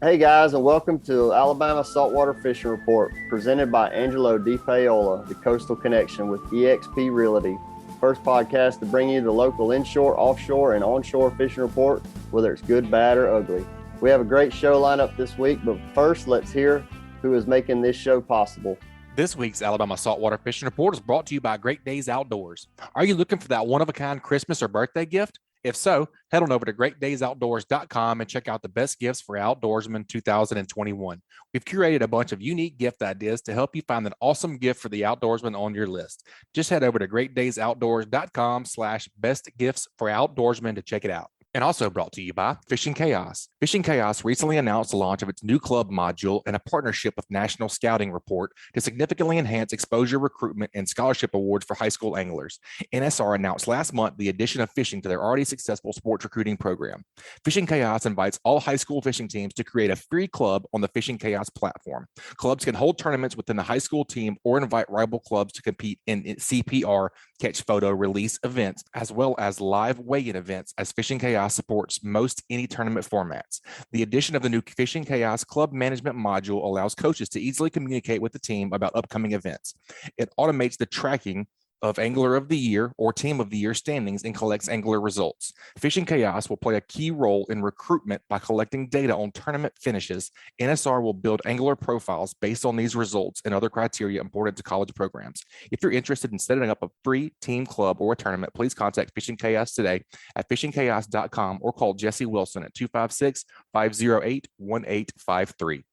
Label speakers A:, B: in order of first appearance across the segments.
A: Hey guys, and welcome to Alabama Saltwater Fishing Report, presented by Angelo DePaola, the Coastal Connection with eXp Realty. First podcast to bring you the local inshore, offshore, and onshore fishing report, whether it's good, bad, or ugly. We have a great show lineup this week, but first let's hear who is making this show possible.
B: This week's Alabama Saltwater Fishing Report is brought to you by Great Days Outdoors. Are you looking for that one-of-a-kind Christmas or birthday gift? If so, head on over to greatdaysoutdoors.com and check out the best gifts for outdoorsmen 2021. We've curated a bunch of unique gift ideas to help you find an awesome gift for the outdoorsman on your list. Just head over to greatdaysoutdoors.com/best gifts for outdoorsmen to check it out. And also brought to you by Fishing Chaos. Fishing Chaos recently announced the launch of its new club module and a partnership with National Scouting Report to significantly enhance exposure, recruitment, and scholarship awards for high school anglers. NSR announced last month the addition of fishing to their already successful sports recruiting program. Fishing Chaos invites all high school fishing teams to create a free club on the Fishing Chaos platform. Clubs can hold tournaments within the high school team or invite rival clubs to compete in CPR, catch photo, release events, as well as live weigh-in events, as Fishing Chaos supports most any tournament formats. The addition of the new Fishing Chaos Club Management module allows coaches to easily communicate with the team about upcoming events. It automates the tracking of Angler of the Year or Team of the Year standings and collects angler results. Fishing Chaos will play a key role in recruitment by collecting data on tournament finishes. NSR will build angler profiles based on these results and other criteria important to college programs. If you're interested in setting up a free team club or a tournament, please contact Fishing Chaos today at fishingchaos.com or call Jesse Wilson at 256-508-1853.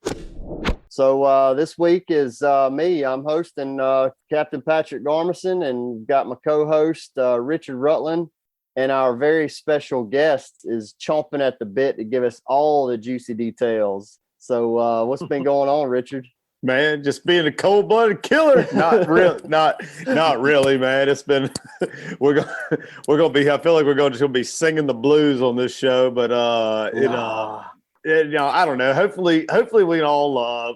A: So this week is me. I'm hosting Captain Patric Garmeson and got my co-host Richard Rutland. And our very special guest is chomping at the bit to give us all the juicy details. So what's been going on, Richard?
C: Man, just being a cold-blooded killer. Not really, man. It's been we're gonna be. I feel like we're just gonna be singing the blues on this show, but I don't know. Hopefully we all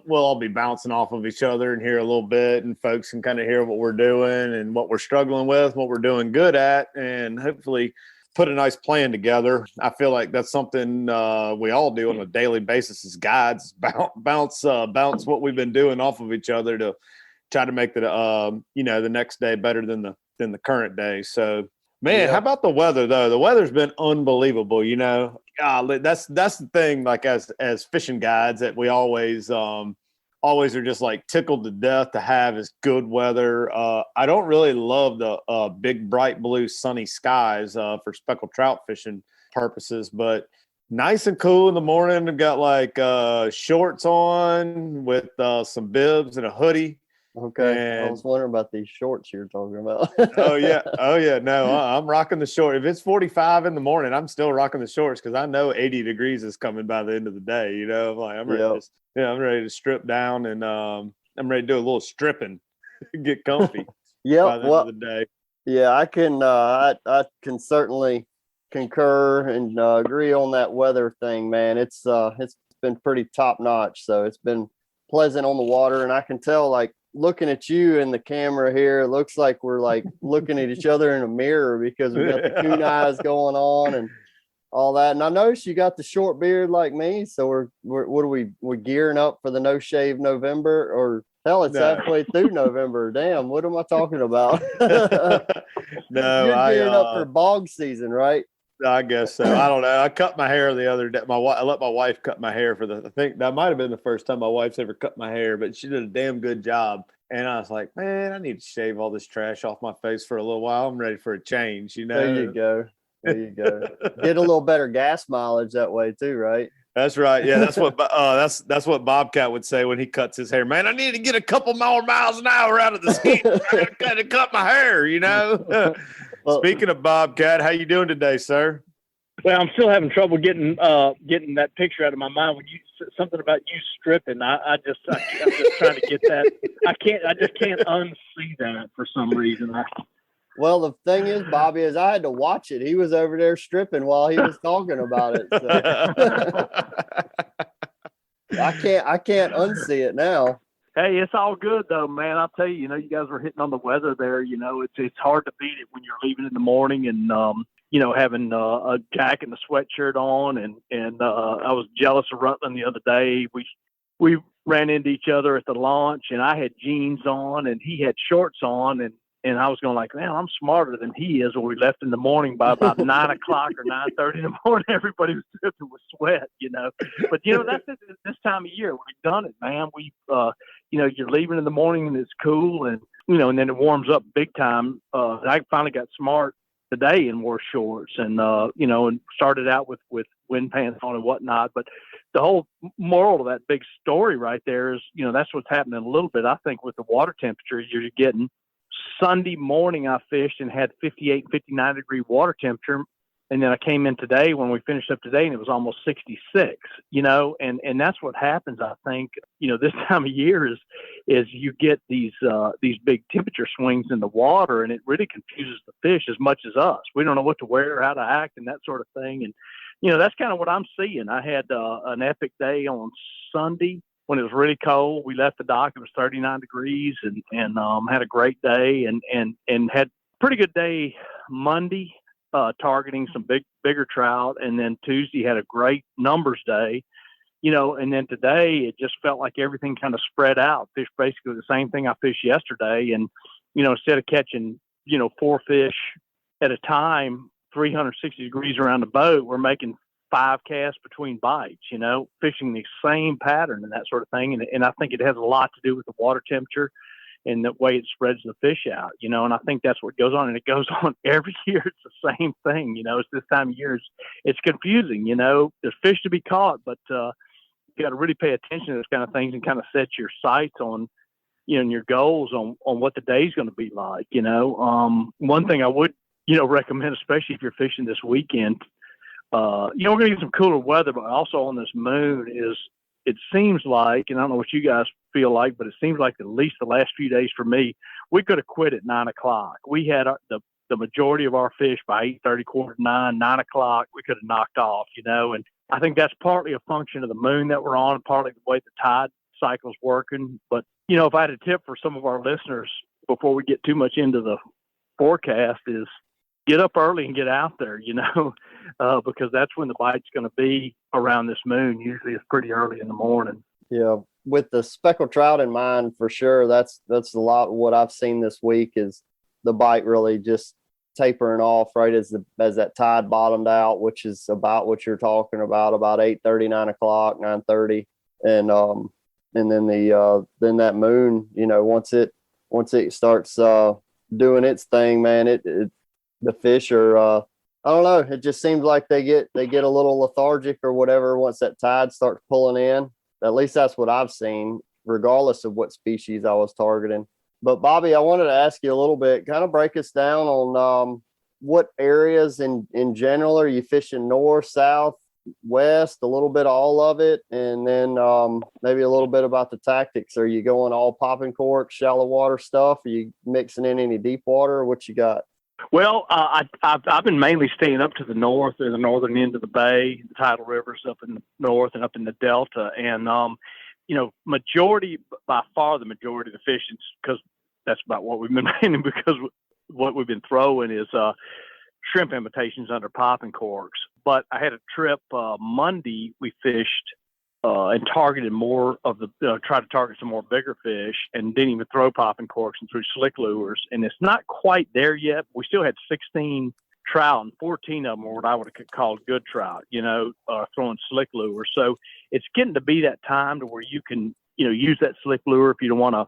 C: we'll all be bouncing off of each other and hear a little bit, and folks can kind of hear what we're doing and what we're struggling with, what we're doing good at, and hopefully put a nice plan together. I feel like that's something we all do on a daily basis as guides. Bounce what we've been doing off of each other to try to make the next day better than the current day. So. Man, How about the weather though? The weather's been unbelievable. That's the thing. Like as fishing guides, that we always are just like tickled to death to have is good weather. I don't really love the big bright blue sunny skies for speckled trout fishing purposes, but nice and cool in the morning. I've got like shorts on with some bibs and a hoodie.
A: Okay, I was wondering about these shorts you're talking about.
C: Oh yeah. No, I'm rocking the short. If it's 45 in the morning, I'm still rocking the shorts because I know 80 degrees is coming by the end of the day. I'm like, I'm ready to strip down and I'm ready to do a little stripping, get comfy. By the end of the day.
A: Yeah, I can certainly concur and agree on that weather thing, man. It's been pretty top notch, so it's been pleasant on the water, and I can tell like. Looking at you in the camera here, it looks like we're like looking at each other in a mirror because we got the coon eyes going on and all that. And I noticed you got the short beard like me. So we're gearing up for the no shave November, or hell, it's halfway through November. Damn, what am I talking about?
C: No,
A: you're gearing up for bog season, right?
C: I guess so. I don't know. I cut my hair the other day. I let my wife cut my hair I think that might have been the first time my wife's ever cut my hair, but she did a damn good job. And I was like, man, I need to shave all this trash off my face for a little while. I'm ready for a change,
A: There you go. Get a little better gas mileage that way too, right?
C: That's right. Yeah, that's what that's what Bobcat would say when he cuts his hair. Man, I need to get a couple more miles an hour out of this heat. I gotta cut my hair, Well, speaking of Bobcat, how you doing today, sir?
D: Well, I'm still having trouble getting that picture out of my mind when you said something about you stripping. I'm just trying to get that. I just can't unsee that for some reason.
A: Well, the thing is, Bobby, is I had to watch it. He was over there stripping while he was talking about it. So. I can't unsee it now.
D: Hey, it's all good though, man. I'll tell you, you guys were hitting on the weather there. It's hard to beat it when you're leaving in the morning and having a jacket and a sweatshirt on, and I was jealous of Rutland the other day. We ran into each other at the launch, and I had jeans on and he had shorts on, and I was going like, man, I'm smarter than he is. When we left in the morning, by about 9 o'clock or 9:30 in the morning, everybody was dripping with sweat, But that's this time of year. We've done it, man. We, you're leaving in the morning and it's cool, and and then it warms up big time. I finally got smart today and wore shorts, and and started out with wind pants on and whatnot. But the whole moral of that big story right there is, that's what's happening a little bit, I think, with the water temperatures you're getting. Sunday morning I fished and had 58, 59 degree water temperature. And then I came in today when we finished up today and it was almost 66, and that's what happens. I think, this time of year is you get these big temperature swings in the water, and it really confuses the fish as much as us. We don't know what to wear, how to act, and that sort of thing. And, that's kind of what I'm seeing. I had an epic day on Sunday when it was really cold. We left the dock, it was 39 degrees, and had a great day and had pretty good day Monday. Targeting some bigger trout, and then Tuesday had a great numbers day, and then today it just felt like everything kind of spread out. Fished basically the same thing I fished yesterday, and instead of catching 4 fish at a time, 360 degrees around the boat, we're making 5 casts between bites. Fishing the same pattern and that sort of thing, and I think it has a lot to do with the water temperature and the way it spreads the fish out, and I think that's what goes on. And it goes on every year. It's the same thing, it's this time of year. It's confusing, there's fish to be caught, but you got to really pay attention to those kind of things and kind of set your sights on, and your goals on what the day's going to be like, One thing I would, recommend, especially if you're fishing this weekend, we're going to get some cooler weather, but also on this moon it seems like, and I don't know what you guys feel like, but it seems like at least the last few days for me, we could have quit at 9 o'clock. We had the majority of our fish by 8:30, 8:45, 9 o'clock. We could have knocked off, and I think that's partly a function of the moon that we're on, partly the way the tide cycle's working. But, if I had a tip for some of our listeners before we get too much into the forecast is get up early and get out there, because that's when the bite's going to be around this moon. Usually it's pretty early in the morning.
A: Yeah. With the speckled trout in mind, for sure, that's a lot of what I've seen this week is the bite really just tapering off right as that tide bottomed out, which is about what you're talking about 8:30, 9 o'clock, 9:30. And then then that moon, once it starts doing its thing, man, the fish are, I don't know. It just seems like they get a little lethargic or whatever once that tide starts pulling in. At least that's what I've seen, regardless of what species I was targeting. But Bobby, I wanted to ask you a little bit, kind of break us down on what areas in general are you fishing? North, south, west, a little bit of all of it, and then maybe a little bit about the tactics. Are you going all popping corks, shallow water stuff? Are you mixing in any deep water? What you got?
D: Well, I've been mainly staying up to the north, in the northern end of the bay, the tidal rivers up in the north and up in the delta. And, by far the majority of the fishing, because that's about what we've been mainly, because what we've been throwing is shrimp imitations under popping corks. But I had a trip Monday. We fished and targeted more of tried to target some more bigger fish, and didn't even throw popping corks and threw slick lures. And it's not quite there yet. We still had 16 trout, and 14 of them were what I would have called good trout, throwing slick lures. So it's getting to be that time to where you can, use that slick lure if you don't want to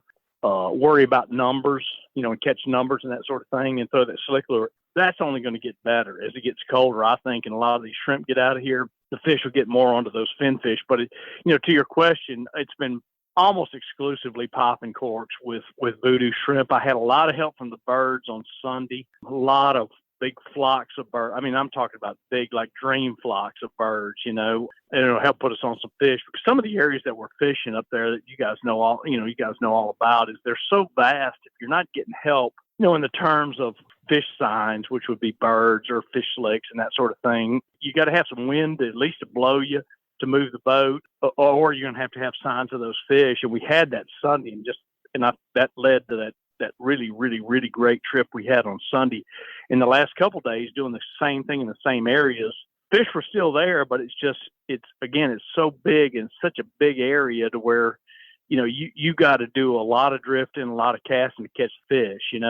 D: worry about numbers, and catch numbers and that sort of thing, and throw that slick lure. That's only going to get better as it gets colder, I think, and a lot of these shrimp get out of here. The fish will get more onto those fin fish. But, to your question, it's been almost exclusively popping corks with voodoo shrimp. I had a lot of help from the birds on Sunday, a lot of big flocks of birds. I mean, I'm talking about big, like dream flocks of birds, and it'll help put us on some fish. Because some of the areas that we're fishing up there that you guys know all about is they're so vast. If you're not getting help, in the terms of fish signs, which would be birds or fish slicks and that sort of thing, you got to have some wind at least to blow you to move the boat, or you're going to have signs of those fish. And we had that Sunday, and that led to that that really, really, really great trip we had on Sunday. In the last couple of days, doing the same thing in the same areas, fish were still there, but it's so big and such a big area to where, you got to do a lot of drifting, a lot of casting to catch fish, and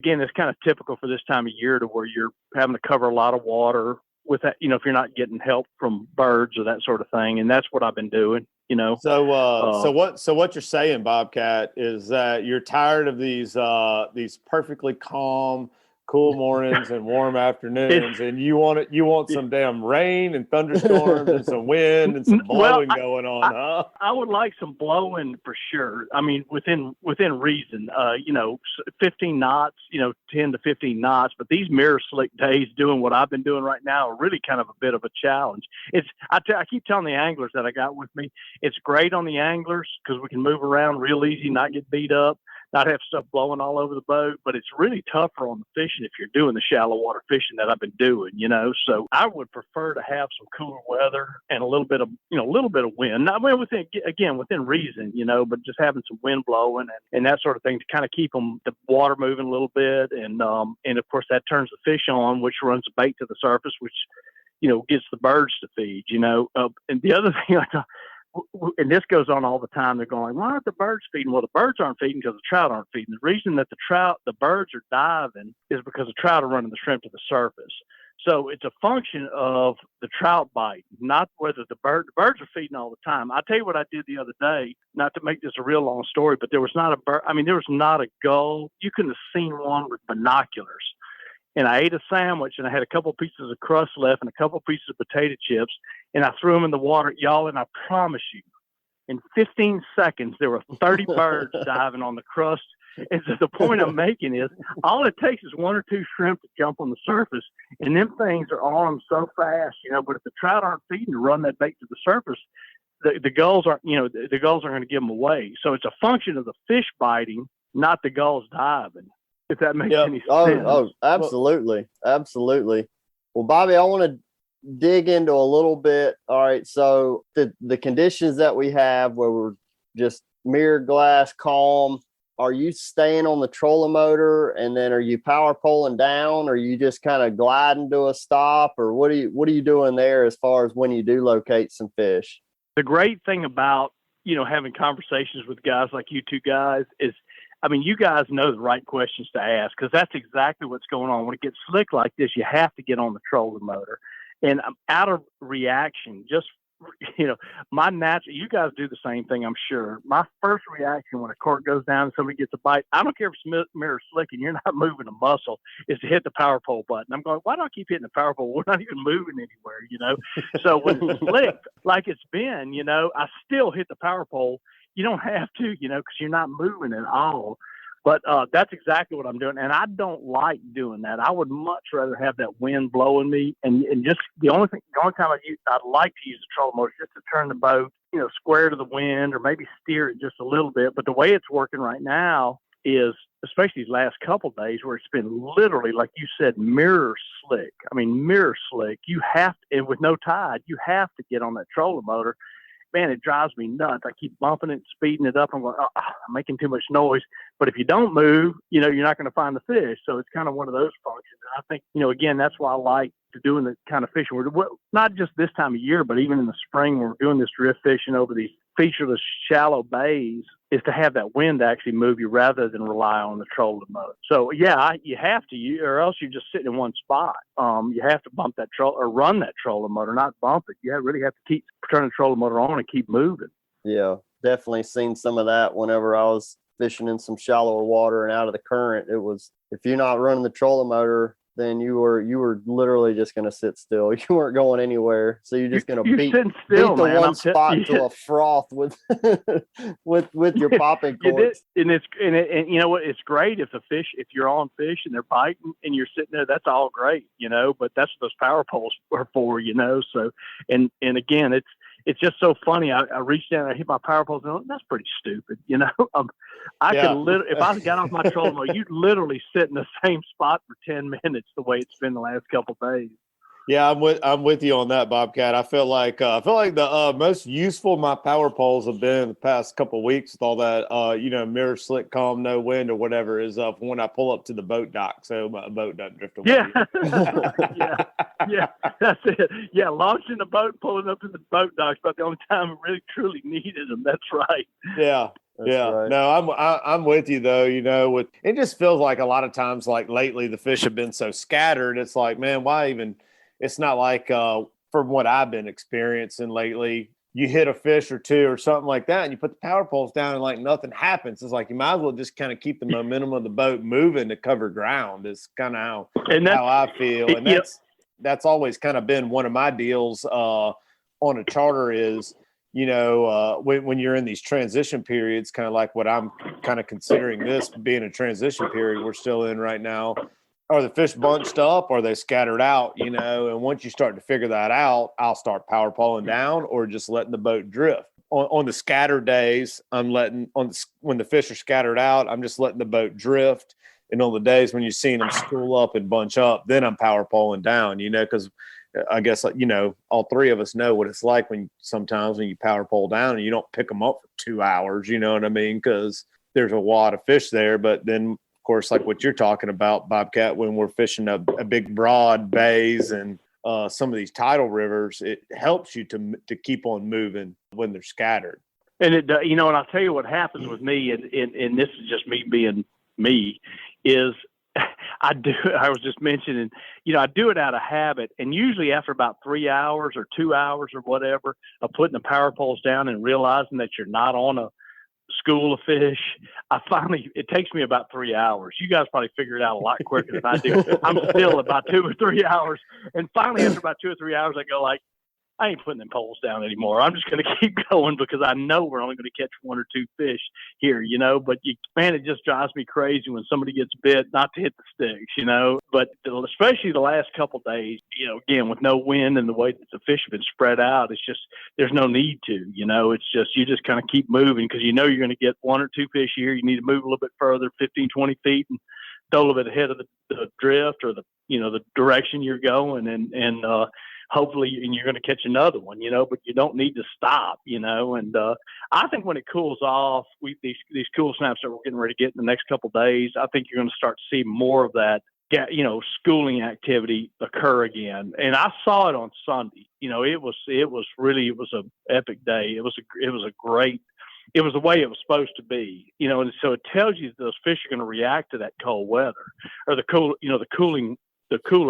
D: again, it's kind of typical for this time of year to where you're having to cover a lot of water with that, if you're not getting help from birds or that sort of thing. And that's what I've been doing,
C: So what you're saying, Bobcat, is that you're tired of these perfectly calm, cool mornings and warm afternoons, and you want some damn rain and thunderstorms and some wind and some blowing going on, huh?
D: I would like some blowing for sure. I mean, within reason, 15 knots, 10 to 15 knots, but these mirror slick days doing what I've been doing right now are really kind of a bit of a challenge. I keep telling the anglers that I got with me, it's great on the anglers because we can move around real easy, not get beat up, not have stuff blowing all over the boat, but it's really tougher on the fishing if you're doing the shallow water fishing that I've been doing, so I would prefer to have some cooler weather and a little bit of wind. Not within reason, but just having some wind blowing and that sort of thing to kind of keep the water moving a little bit. And of course that turns the fish on, which runs the bait to the surface, which, gets the birds to feed, and the other thing and this goes on all the time. They're going, why aren't the birds feeding? Well, the birds aren't feeding because the trout aren't feeding. The reason that the birds are diving is because the trout are running the shrimp to the surface. So it's a function of the trout bite, not whether the birds are feeding all the time. I'll tell you what I did the other day, not to make this a real long story, but there was not a bird. I mean, there was not a gull. You couldn't have seen one with binoculars. And I ate a sandwich, and I had a couple pieces of crust left and a couple pieces of potato chips, and I threw them in the water, y'all, and I promise you, in 15 seconds, there were 30 birds diving on the crust. And so the point I'm making is all it takes is one or two shrimp to jump on the surface, and them things are on them so fast, but if the trout aren't feeding to run that bait to the surface, the gulls aren't going to give them away. So it's a function of the fish biting, not the gulls diving. If that makes any sense.
A: Oh, absolutely. Absolutely. Well, Bobby, I want to dig into a little bit. All right. So the conditions that we have where we're just mirror glass, calm, are you staying on the trolling motor and then are you power pulling down? Or are you just kind of gliding to a stop? Or what are you doing there as far as when you do locate some fish?
D: The great thing about, having conversations with guys like you two guys is, you guys know the right questions to ask because that's exactly what's going on. When it gets slick like this, you have to get on the trolling motor. And out of reaction, just, my natural, you guys do the same thing, I'm sure. My first reaction when a cork goes down and somebody gets a bite, I don't care if it's mirror slick and you're not moving a muscle, is to hit the power pole button. I'm going, why do I keep hitting the power pole? We're not even moving anywhere, So when it's slick, like it's been, I still hit the power pole. You don't have to, because you're not moving at all. But that's exactly what I'm doing. And I don't like doing that. I would much rather have that wind blowing me. And just the only time I'd like to use the trolling motor is just to turn the boat, square to the wind or maybe steer it just a little bit. But the way it's working right now is, especially these last couple of days where it's been literally, like you said, mirror slick. Mirror slick. You have to, and with no tide, you have to get on that trolling motor. Man, it drives me nuts. I keep bumping it, speeding it up. I'm going, I'm making too much noise. But if you don't move, you're not going to find the fish. So it's kind of one of those functions. And I think, again, that's why I like doing the kind of fishing. We're not just this time of year, but even in the spring, when we're doing this drift fishing over these featureless shallow bays, is to have that wind actually move you rather than rely on the trolling motor. So yeah, you have to, or else you're just sitting in one spot. You have to bump that or run that trolling motor, not bump it. You really have to keep turning the trolling motor on and keep moving.
A: Yeah, definitely seen some of that whenever I was fishing in some shallower water and out of the current. It was, if you're not running the trolling motor, then you were literally just going to sit still. You weren't going anywhere. So you're just going to beat the one spot to a froth with your popping cords.
D: And you know what? It's great if you're on fish and they're biting and you're sitting there, that's all great, but that's what those power poles are for, So, and again, it's just so funny. I reached down and I hit my power poles and that's pretty stupid, I could literally, if I got off my trolling motor, you'd literally sit in the same spot for 10 minutes the way it's been the last couple of days.
C: Yeah, I'm with you on that, Bobcat. I feel like the most useful my power poles have been the past couple of weeks with all that mirror slick, calm, no wind or whatever is when I pull up to the boat dock, so my boat doesn't drift away.
D: Yeah, that's it. Yeah, launching the boat, pulling up to the boat dock's about the only time I really truly needed them. That's right.
C: Yeah.
A: That's
C: yeah,
A: right.
C: no, I'm with you though. It just feels like a lot of times, like lately, the fish have been so scattered. It's like, man, why even? It's not like from what I've been experiencing lately, you hit a fish or two or something like that, and you put the power poles down, and like nothing happens. It's like you might as well just kind of keep the momentum of the boat moving to cover ground. It's kind of how I feel, and that's always kind of been one of my deals on a charter is. When you're in these transition periods, kind of like what I'm kind of considering this being a transition period we're still in right now, are the fish bunched up or are they scattered out, and once you start to figure that out, I'll start power pulling down or just letting the boat drift. On the scattered days, when the fish are scattered out, I'm just letting the boat drift. And on the days when you're seeing them school up and bunch up, then I'm power pulling down, because I guess, all three of us know what it's like sometimes when you power pole down and you don't pick them up for 2 hours, you know what I mean? Because there's a lot of fish there. But then, of course, like what you're talking about, Bobcat, when we're fishing a big broad bays and some of these tidal rivers, it helps you to keep on moving when they're scattered.
D: And and I'll tell you what happens with me, and this is just me being me, is I was just mentioning, I do it out of habit. And usually after about 3 hours or 2 hours or whatever of putting the power poles down and realizing that you're not on a school of fish, it takes me about 3 hours. You guys probably figure it out a lot quicker than I do. I'm still about 2 or 3 hours. And finally, after about 2 or 3 hours, I go like, I ain't putting them poles down anymore. I'm just going to keep going because I know we're only going to catch 1 or 2 fish here, But it just drives me crazy when somebody gets bit not to hit the sticks, But especially the last couple of days, again with no wind and the way that the fish have been spread out, it's just there's no need to, It's just you just kind of keep moving because you're going to get 1 or 2 fish here. You need to move a little bit further, 15, 20 feet, and throw a little bit ahead of the drift or the direction you're going, and hopefully, and you're going to catch another one, but you don't need to stop, and I think when it cools off, these cool snaps that we're getting ready to get in the next couple of days, I think you're going to start to see more of that, schooling activity occur again. And I saw it on Sunday. It was an epic day. It was the way it was supposed to be, and so it tells you that those fish are going to react to that cold weather or the cooler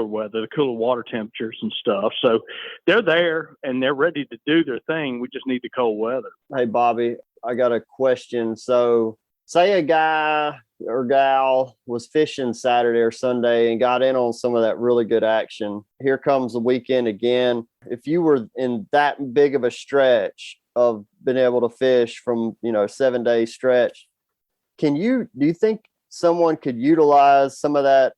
D: weather, the cooler water temperatures and stuff. So they're there and they're ready to do their thing. We just need the cold weather.
A: Hey, Bobby, I got a question. So say a guy or gal was fishing Saturday or Sunday and got in on some of that really good action. Here comes the weekend again. If you were in that big of a stretch of being able to fish from, 7-day stretch, do you think someone could utilize some of that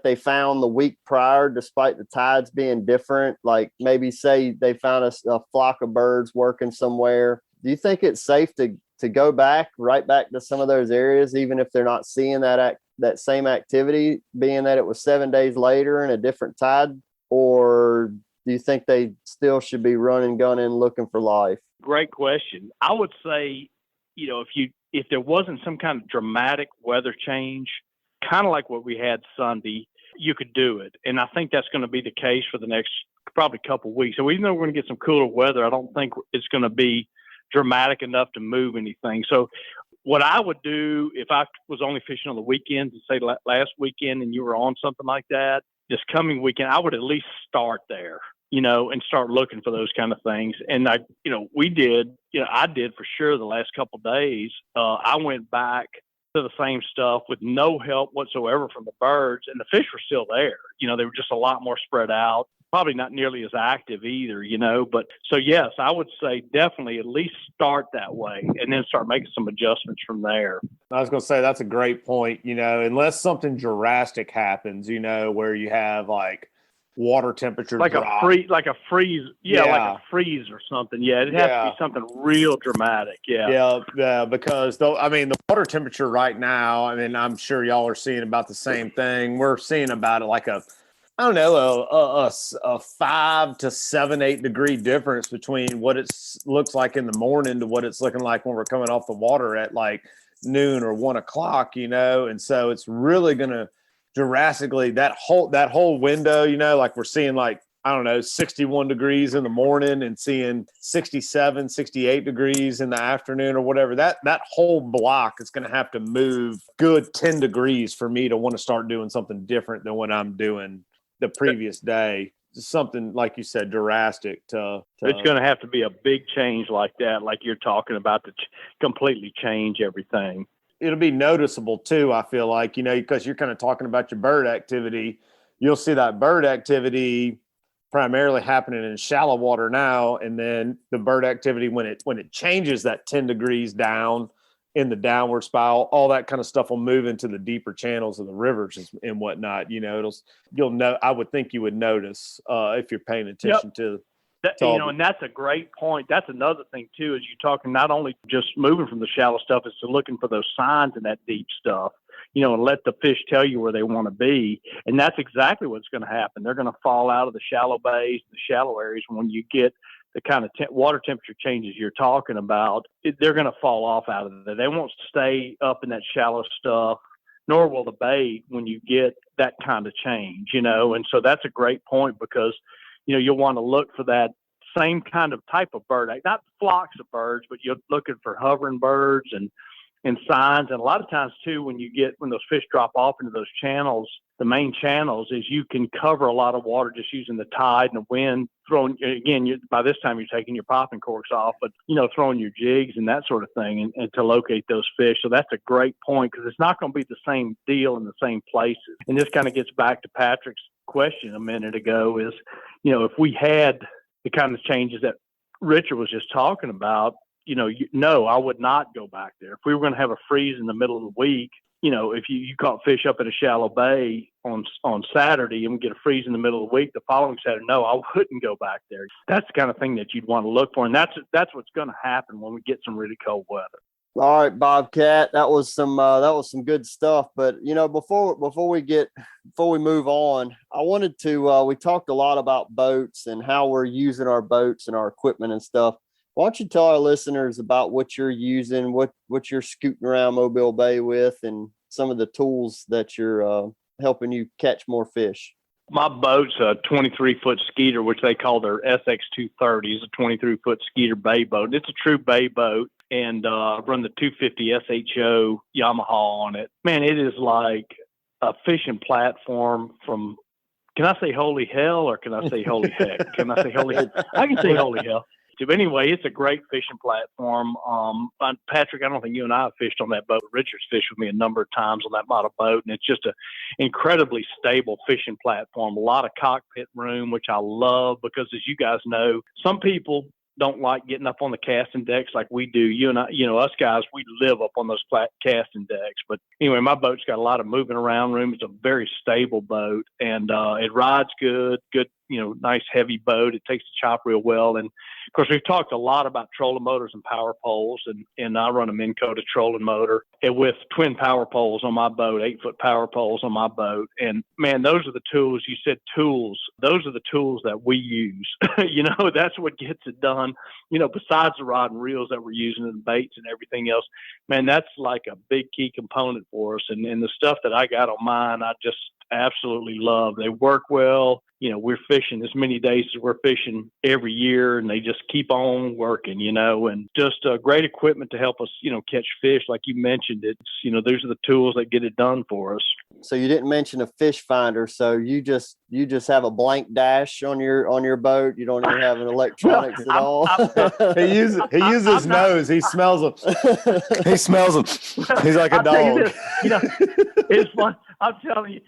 A: they found the week prior, despite the tides being different? Like maybe say they found a flock of birds working somewhere. Do you think it's safe to go right back to some of those areas, even if they're not seeing that same activity, being that it was 7 days later and a different tide? Or do you think they still should be running, gunning, looking for life?
D: Great question. I would say, if there wasn't some kind of dramatic weather change, kind of like what we had Sunday, you could do it. And I think that's going to be the case for the next probably couple of weeks. So even though we're going to get some cooler weather, I don't think it's going to be dramatic enough to move anything. So what I would do if I was only fishing on the weekends, and say last weekend and you were on something like that, this coming weekend, I would at least start there, and start looking for those kind of things. And I did for sure the last couple of days. I went back to the same stuff with no help whatsoever from the birds, and the fish were still there. They were just a lot more spread out, probably not nearly as active either, but so yes, I would say definitely at least start that way and then start making some adjustments from there.
C: I was going to say that's a great point, unless something drastic happens, where you have like water temperature
D: like
C: drop.
D: like a freeze or something. It has to be something real dramatic.
C: Because the water temperature right now, I'm sure y'all are seeing about the same thing. We're seeing about it like I don't know, a 5 to 7, 8 degree difference between what it looks like in the morning to what it's looking like when we're coming off the water at like noon or 1 o'clock, and so it's really going to drastically that whole window, like we're seeing like, I don't know, 61 degrees in the morning and seeing 67, 68 degrees in the afternoon or whatever. That whole block is going to have to move good 10 degrees for me to want to start doing something different than what I'm doing the previous day. Something, like you said, drastic to
D: it's going to have to be a big change like that, like you're talking about, to completely change everything.
C: It'll be noticeable too, I feel like, because you're kind of talking about your bird activity. You'll see that bird activity primarily happening in shallow water now, and then the bird activity when it changes that 10 degrees down in the downward spiral, all that kind of stuff will move into the deeper channels of the rivers and whatnot. I would think you would notice if you're paying attention to
D: that, and that's a great point. That's another thing too, is you're talking not only just moving from the shallow stuff, it's looking for those signs in that deep stuff, and let the fish tell you where they want to be. And that's exactly what's going to happen. They're going to fall out of the shallow bays, the shallow areas. When you get the kind of water temperature changes you're talking about, they're going to fall off out of there. They won't stay up in that shallow stuff, nor will the bay when you get that kind of change, And so that's a great point, because, you'll want to look for that same kind of type of bird, not flocks of birds, but you're looking for hovering birds and signs. And a lot of times too, when those fish drop off into those channels, the main channels, is you can cover a lot of water just using the tide and the wind, by this time you're taking your popping corks off, but throwing your jigs and that sort of thing, and to locate those fish. So that's a great point, because it's not going to be the same deal in the same places. And this kind of gets back to Patric's question a minute ago, is if we had the kind of changes that Richard was just talking about, no, I would not go back there. If we were going to have a freeze in the middle of the week, if you caught fish up in a shallow bay on Saturday and we get a freeze in the middle of the week, the following Saturday, no, I wouldn't go back there. That's the kind of thing that you'd want to look for. And that's what's going to happen when we get some really cold weather.
A: All right, Bobcat, that was some good stuff. But before we move on, I wanted to we talked a lot about boats and how we're using our boats and our equipment and stuff. Why don't you tell our listeners about what you're using, what you're scooting around Mobile Bay with, and some of the tools that you're helping you catch more fish?
D: My boat's a 23-foot Skeeter, which they call their SX230. It's a 23-foot Skeeter bay boat. It's a true bay boat, and I run the 250 SHO Yamaha on it. Man, it is like a fishing platform from, can I say holy hell or can I say holy heck? Can I say holy heck? I can say holy hell. But anyway, it's a great fishing platform. Patric, I don't think you and I have fished on that boat. Richard's fished with me a number of times on that model boat, and it's just an incredibly stable fishing platform. A lot of cockpit room, which I love, because as you guys know, some people don't like getting up on the casting decks like we do. You and I, us guys, we live up on those casting decks. But anyway, my boat's got a lot of moving around room. It's a very stable boat, and it rides good, nice heavy boat. It takes the chop real well. And of course, we've talked a lot about trolling motors and power poles, and I run a Minn Kota trolling motor with twin power poles on my boat, 8-foot power poles on my boat. And man, those are the tools. You said tools. Those are the tools that we use. That's what gets it done. Besides the rod and reels that we're using and the baits and everything else, man, that's like a big key component for us. And the stuff that I got on mine, I just absolutely love. They work well. We're fishing as many days as we're fishing every year, and they just keep on working, and just great equipment to help us, catch fish. Like you mentioned, it's, those are the tools that get it done for us.
A: So you didn't mention a fish finder. So you just have a blank dash on your boat. You don't even have an electronics at all.
C: He uses his nose. He smells them. He smells them. He's like a dog.
D: It's fun. I'm telling you,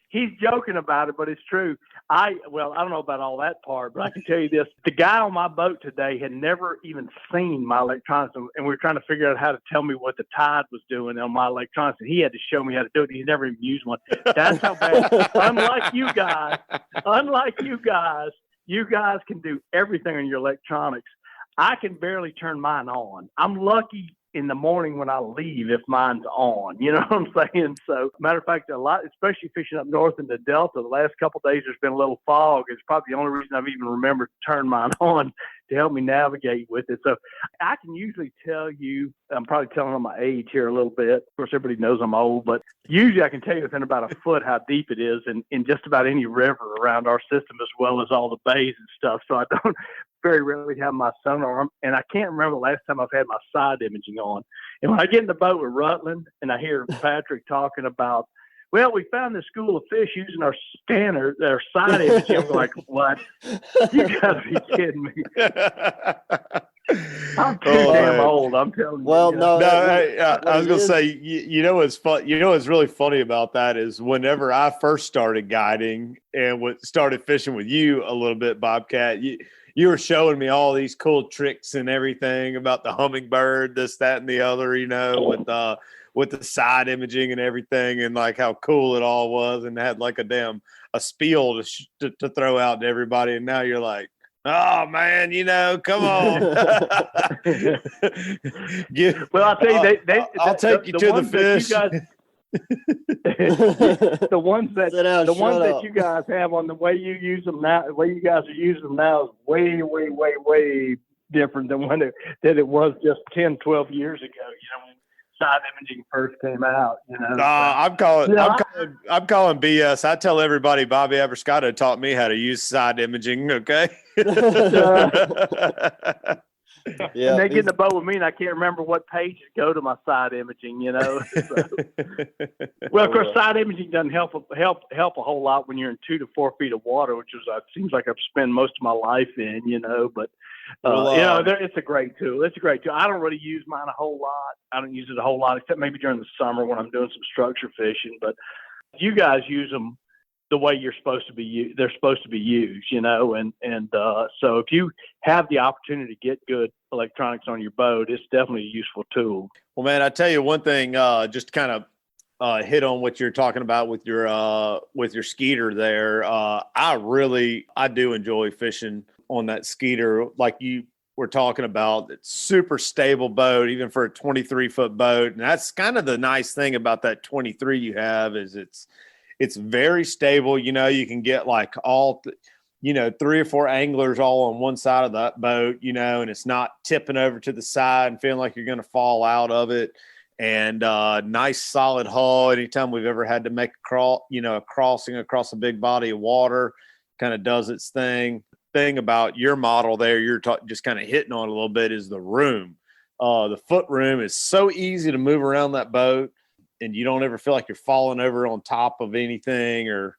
D: he's joking about it, but it's true. I don't know about all that part, but I can tell you this. The guy on my boat today had never even seen my electronics, and we were trying to figure out how to tell me what the tide was doing on my electronics, and he had to show me how to do it. He's never even used one. That's how bad. Unlike you guys, you guys can do everything on your electronics. I can barely turn mine on. I'm lucky in the morning when I leave if mine's on. You know what I'm saying? So, matter of fact, a lot, especially fishing up north in the Delta, the last couple of days there's been a little fog. It's probably the only reason I've even remembered to turn mine on to help me navigate with it. So I can usually tell you, I'm probably telling on my age here a little bit. Of course, everybody knows I'm old, but usually I can tell you within about a foot how deep it is in just about any river around our system, as well as all the bays and stuff. So I don't very rarely have my sonar on, and I can't remember the last time I've had my side imaging on. And when I get in the boat with Rutland and I hear Patric talking about, well, we found this school of fish using our scanner, their side imaging. I'm like, what? You gotta be kidding me. I'm too damn old. I'm telling you.
A: Well, no,
C: I was gonna say, you know what's fun? You know what's really funny about that is whenever I first started guiding and started fishing with you a little bit, Bobcat, you were showing me all these cool tricks and everything about the hummingbird, this, that, and the other. You know, with the side imaging and everything, and like how cool it all was, and had like a spiel to throw out to everybody. And now you're like, oh man, you know, come on.
D: Well, I'll tell you,
C: I'll take you to the fish.
D: The ones that you guys have on the way you use them now, the way you guys are using them now is way, way, way, way different than than it was just 10, 12 years ago. You know, when side imaging first came out. You know,
C: I'm calling BS. I tell everybody Bobby Abruscato taught me how to use side imaging. Okay.
D: Yeah, and they get in the boat with me, and I can't remember what pages go to my side imaging. You know, so. Well, of course, side imaging doesn't help a whole lot when you're in 2 to 4 feet of water, which is seems like I've spent most of my life in. You know, but you know, it's a great tool. It's a great tool. I don't really use mine a whole lot. I don't use it a whole lot, except maybe during the summer when I'm doing some structure fishing. But you guys use them the way they're supposed to be used, you know, and so if you have the opportunity to get good electronics on your boat, it's definitely a useful tool.
C: Well, man, I tell you one thing, just kind of hit on what you're talking about with your Skeeter there. I do enjoy fishing on that Skeeter, like you were talking about. It's super stable boat, even for a 23-foot boat, and that's kind of the nice thing about that 23 you have is it's very stable. You know, you can get like all, 3 or 4 anglers all on one side of that boat, you know, and it's not tipping over to the side and feeling like you're going to fall out of it. And nice solid hull. Anytime we've ever had to make a crossing across a big body of water, kind of does its thing. Thing about your model there, you're just kind of hitting on a little bit, is the room. The foot room is so easy to move around that boat. And you don't ever feel like you're falling over on top of anything or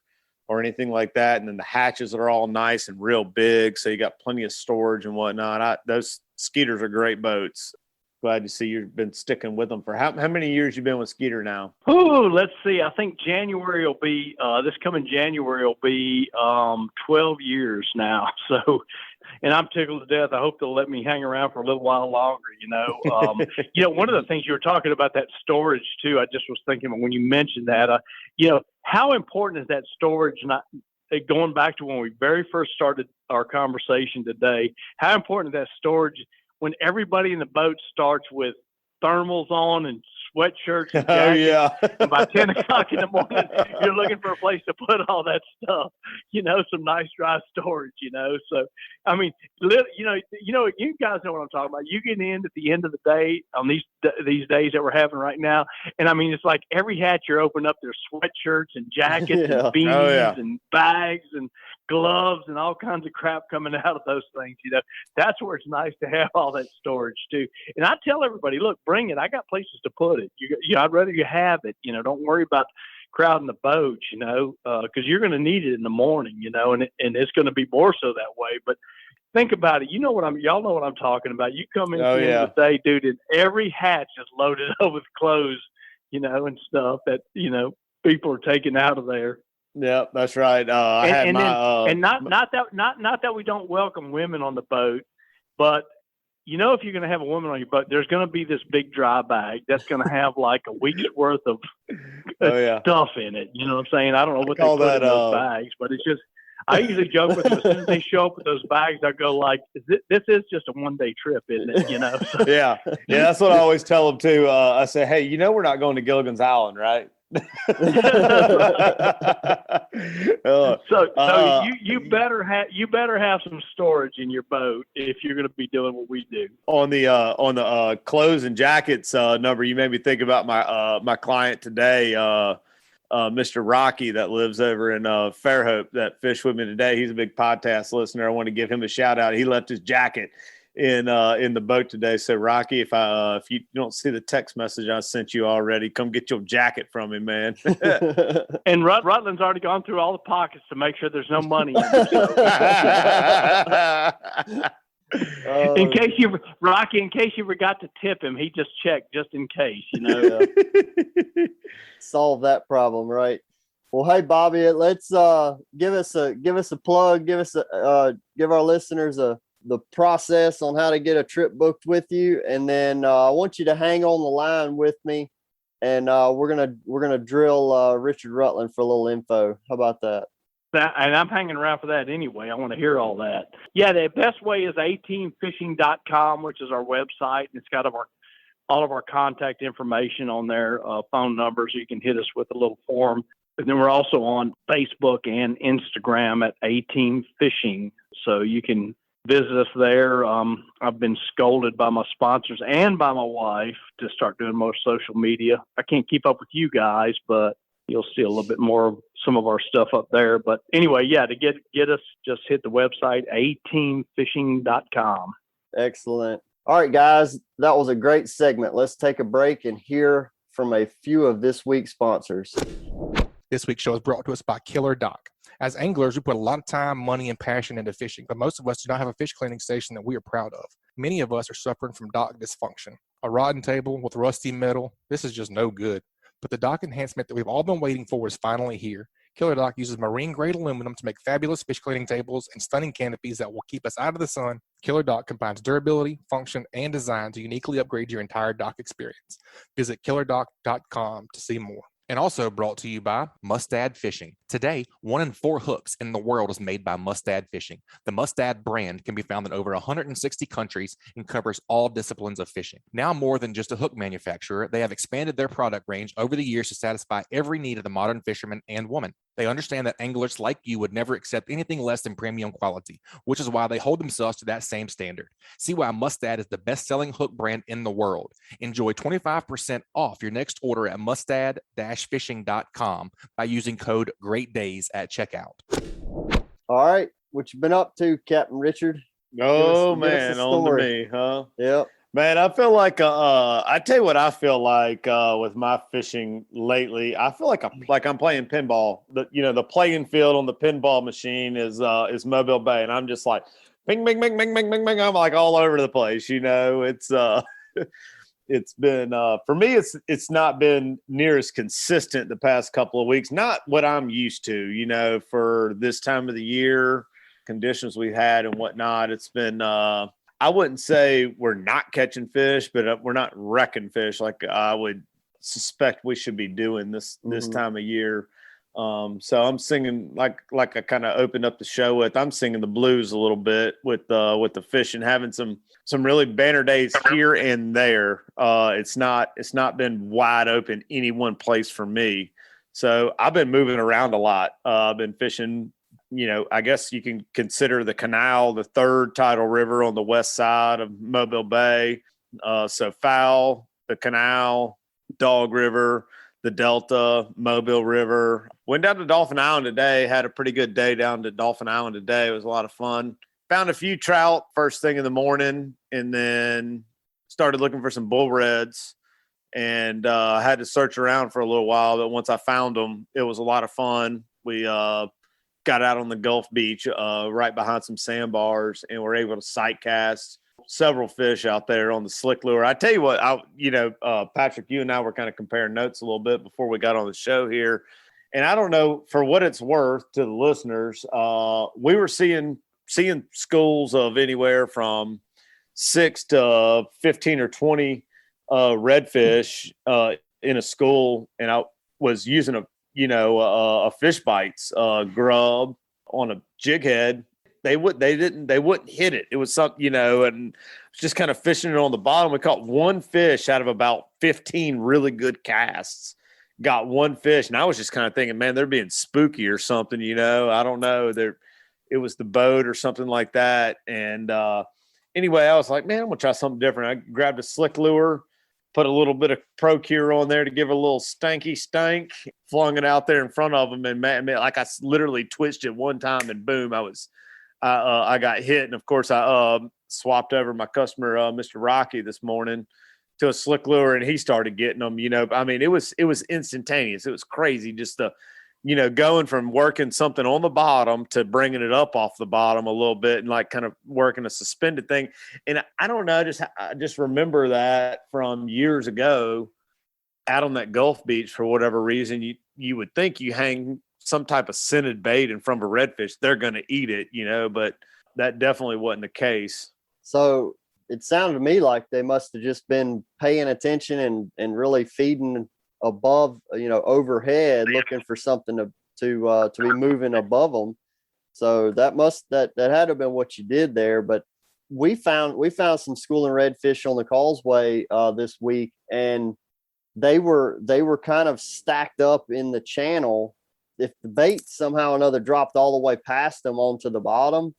C: anything like that. And then the hatches are all nice and real big, so you got plenty of storage and whatnot. Those Skeeters are great boats. Glad to see you've been sticking with them for how many years you've been with Skeeter now?
D: Oh, let's see. I think January will be this coming January will be 12 years now. So. And I'm tickled to death. I hope they'll let me hang around for a little while longer, you know. One of the things you were talking about, that storage too, I just was thinking when you mentioned that, how important is that storage? Not going back to when we very first started our conversation today, how important is that storage when everybody in the boat starts with thermals on and sweatshirts and jackets.
C: Oh, yeah.
D: And by 10 o'clock in the morning, you're looking for a place to put all that stuff, some nice dry storage, So, I mean, you guys know what I'm talking about. You get in at the end of the day on these days that we're having right now. And I mean, it's like every hatch you're opening up, there's sweatshirts and jackets and beanies and bags and gloves and all kinds of crap coming out of those things. That's where it's nice to have all that storage too. And I tell everybody, look, bring it. I got places to put it. I'd rather you have it. Don't worry about crowding the boat, because you're going to need it in the morning, and it's going to be more so that way. But think about it. Y'all know what I'm talking about. You come in at the end of the day, dude, and every hatch is loaded up with clothes, and stuff that, people are taking out of there.
C: Yeah, that's right.
D: Not that we don't welcome women on the boat, but if you're going to have a woman on your boat, there's going to be this big dry bag that's going to have like a week's worth of stuff in it. You know what I'm saying? I don't know what they put in those bags, but it's just, I usually joke with them as soon as they show up with those bags. I go like, "This is just a one-day trip, isn't it?" You know. So.
C: Yeah, that's what I always tell them too. I say, hey, we're not going to Gilligan's Island, right?
D: So you better have some storage in your boat if you're going to be doing what we do.
C: On the clothes and jackets number, you made me think about my client today, Mr. Rocky, that lives over in Fairhope, that fished with me today. He's a big podcast listener. I want to give him a shout out. He left his jacket in the boat today. So Rocky, if you don't see the text message I sent you already, come get your jacket from him, man.
D: And Rutland's already gone through all the pockets to make sure there's no money in there. So. In case you forgot to tip him, he just checked just in case,
A: Solve that problem, right? Well, hey Bobby, let's give us a plug, give our listeners the process on how to get a trip booked with you, and then I want you to hang on the line with me, and we're gonna drill Richard Rutland for a little info. How about that?
D: And I'm hanging around for that anyway. I want to hear all that. Yeah, the best way is ateamfishing.com, which is our website, and it's got all of our contact information on there, phone numbers. You can hit us with a little form. And then we're also on Facebook and Instagram at A-Team Fishing, so you can visit us there. I've been scolded by my sponsors and by my wife to start doing more social media. I can't keep up with you guys, but you'll see a little bit more of some of our stuff up there. But anyway, yeah, to get us, just hit the website, ateamfishing.com.
A: Excellent. All right, guys, that was a great segment. Let's take a break and hear from a few of this week's sponsors.
B: This week's show is brought to us by KillerDock. As anglers, we put a lot of time, money, and passion into fishing, but most of us do not have a fish cleaning station that we are proud of. Many of us are suffering from dock dysfunction. A rod and table with rusty metal, this is just no good. But the dock enhancement that we've all been waiting for is finally here. KillerDock uses marine-grade aluminum to make fabulous fish cleaning tables and stunning canopies that will keep us out of the sun. KillerDock combines durability, function, and design to uniquely upgrade your entire dock experience. Visit KillerDock.com to see more. And also brought to you by Mustad Fishing. Today, 1 in 4 hooks in the world is made by Mustad Fishing. The Mustad brand can be found in over 160 countries and covers all disciplines of fishing. Now more than just a hook manufacturer, they have expanded their product range over the years to satisfy every need of the modern fisherman and woman. They understand that anglers like you would never accept anything less than premium quality, which is why they hold themselves to that same standard. See why Mustad is the best-selling hook brand in the world. Enjoy 25% off your next order at mustad-fishing.com by using code GREATDAYS at checkout.
A: All right, what you been up to, Captain Richard?
C: Oh, man, on to me, huh?
A: Yep.
C: Man, I feel like I tell you what I feel like with my fishing lately. I feel like I'm playing pinball. The playing field on the pinball machine is Mobile Bay, and I'm just like bing, bing, bing, bing, bing, bing, bing. I'm like all over the place. It's it's been for me. It's not been near as consistent the past couple of weeks. Not what I'm used to. For this time of the year, conditions we had and whatnot. It's been. I wouldn't say we're not catching fish, but we're not wrecking fish like I would suspect we should be doing this time of year. So I'm singing like I kind of opened up the show with. I'm singing the blues a little bit with the fish and having some really banner days here and there. It's not been wide open any one place for me. So I've been moving around a lot. I've been fishing. I guess you can consider the canal, the third tidal river on the west side of Mobile Bay. So Fowl, the canal, Dog River, the Delta, Mobile River. Went down to Dolphin Island today. Had a pretty good day down to Dolphin Island today. It was a lot of fun. Found a few trout first thing in the morning, and then started looking for some bull reds. And I had to search around for a little while, but once I found them, it was a lot of fun. We got out on the Gulf Beach right behind some sandbars, and we're able to sight cast several fish out there on the slick lure. I tell you what, Patrick, you and I were kind of comparing notes a little bit before we got on the show here. And I don't know, for what it's worth to the listeners, we were seeing schools of anywhere from 6 to 15 or 20 redfish in a school, and I was using a Fishbites grub a jig head, they wouldn't hit it. It was something, and just kind of fishing it on the bottom. We caught one fish out of about 15 really good casts. Got one fish, and I was just kind of thinking, man, they're being spooky or something, I don't know. It was the boat or something like that. And anyway, I was like, man, I'm gonna try something different. I grabbed a slick lure, put a little bit of Procure on there to give it a little stanky stank, flung it out there in front of them, and man, like I literally twitched it one time, and boom, I got hit. And of course, I swapped over my customer, Mr. Rocky, this morning to a slick lure, and he started getting them. I mean, it was instantaneous. It was crazy, just going from working something on the bottom to bringing it up off the bottom a little bit, and like kind of working a suspended thing. And I don't know, I just remember that from years ago out on that Gulf beach. For whatever reason, you would think you hang some type of scented bait in front of a redfish, they're going to eat it, but that definitely wasn't the case.
A: So it sounded to me like they must have just been paying attention and really feeding above, overhead, looking for something to be moving above them. So that had to have been what you did there. But we found some schooling redfish on the causeway this week, and they were kind of stacked up in the channel. If the bait somehow or another dropped all the way past them onto the bottom,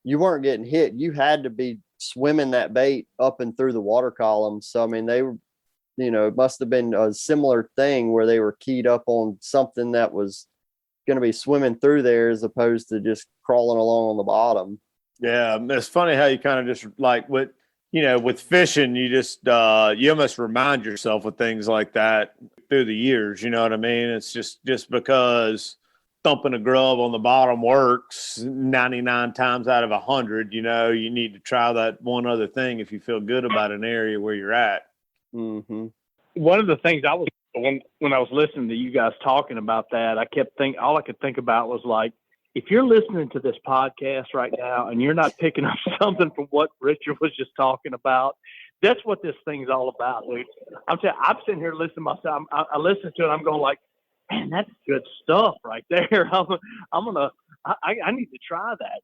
A: you weren't getting hit. You had to be swimming that bait up and through the water column. So, I mean, they were, it must have been a similar thing where they were keyed up on something that was going to be swimming through there as opposed to just crawling along on the bottom.
C: Yeah. It's funny how you kind of just like with fishing, you just, you almost remind yourself of things like that through the years. You know what I mean? It's just because thumping a grub on the bottom works 99 times out of 100, you need to try that one other thing if you feel good about an area where you're at.
A: Mm-hmm.
D: One of the things when I was listening to you guys talking about that, all I could think about was like, if you're listening to this podcast right now and you're not picking up something from what Richard was just talking about, that's what this thing's all about, dude. I'm sitting here listening to myself. I listen to it. I'm going like, man, that's good stuff right there. I need to try that,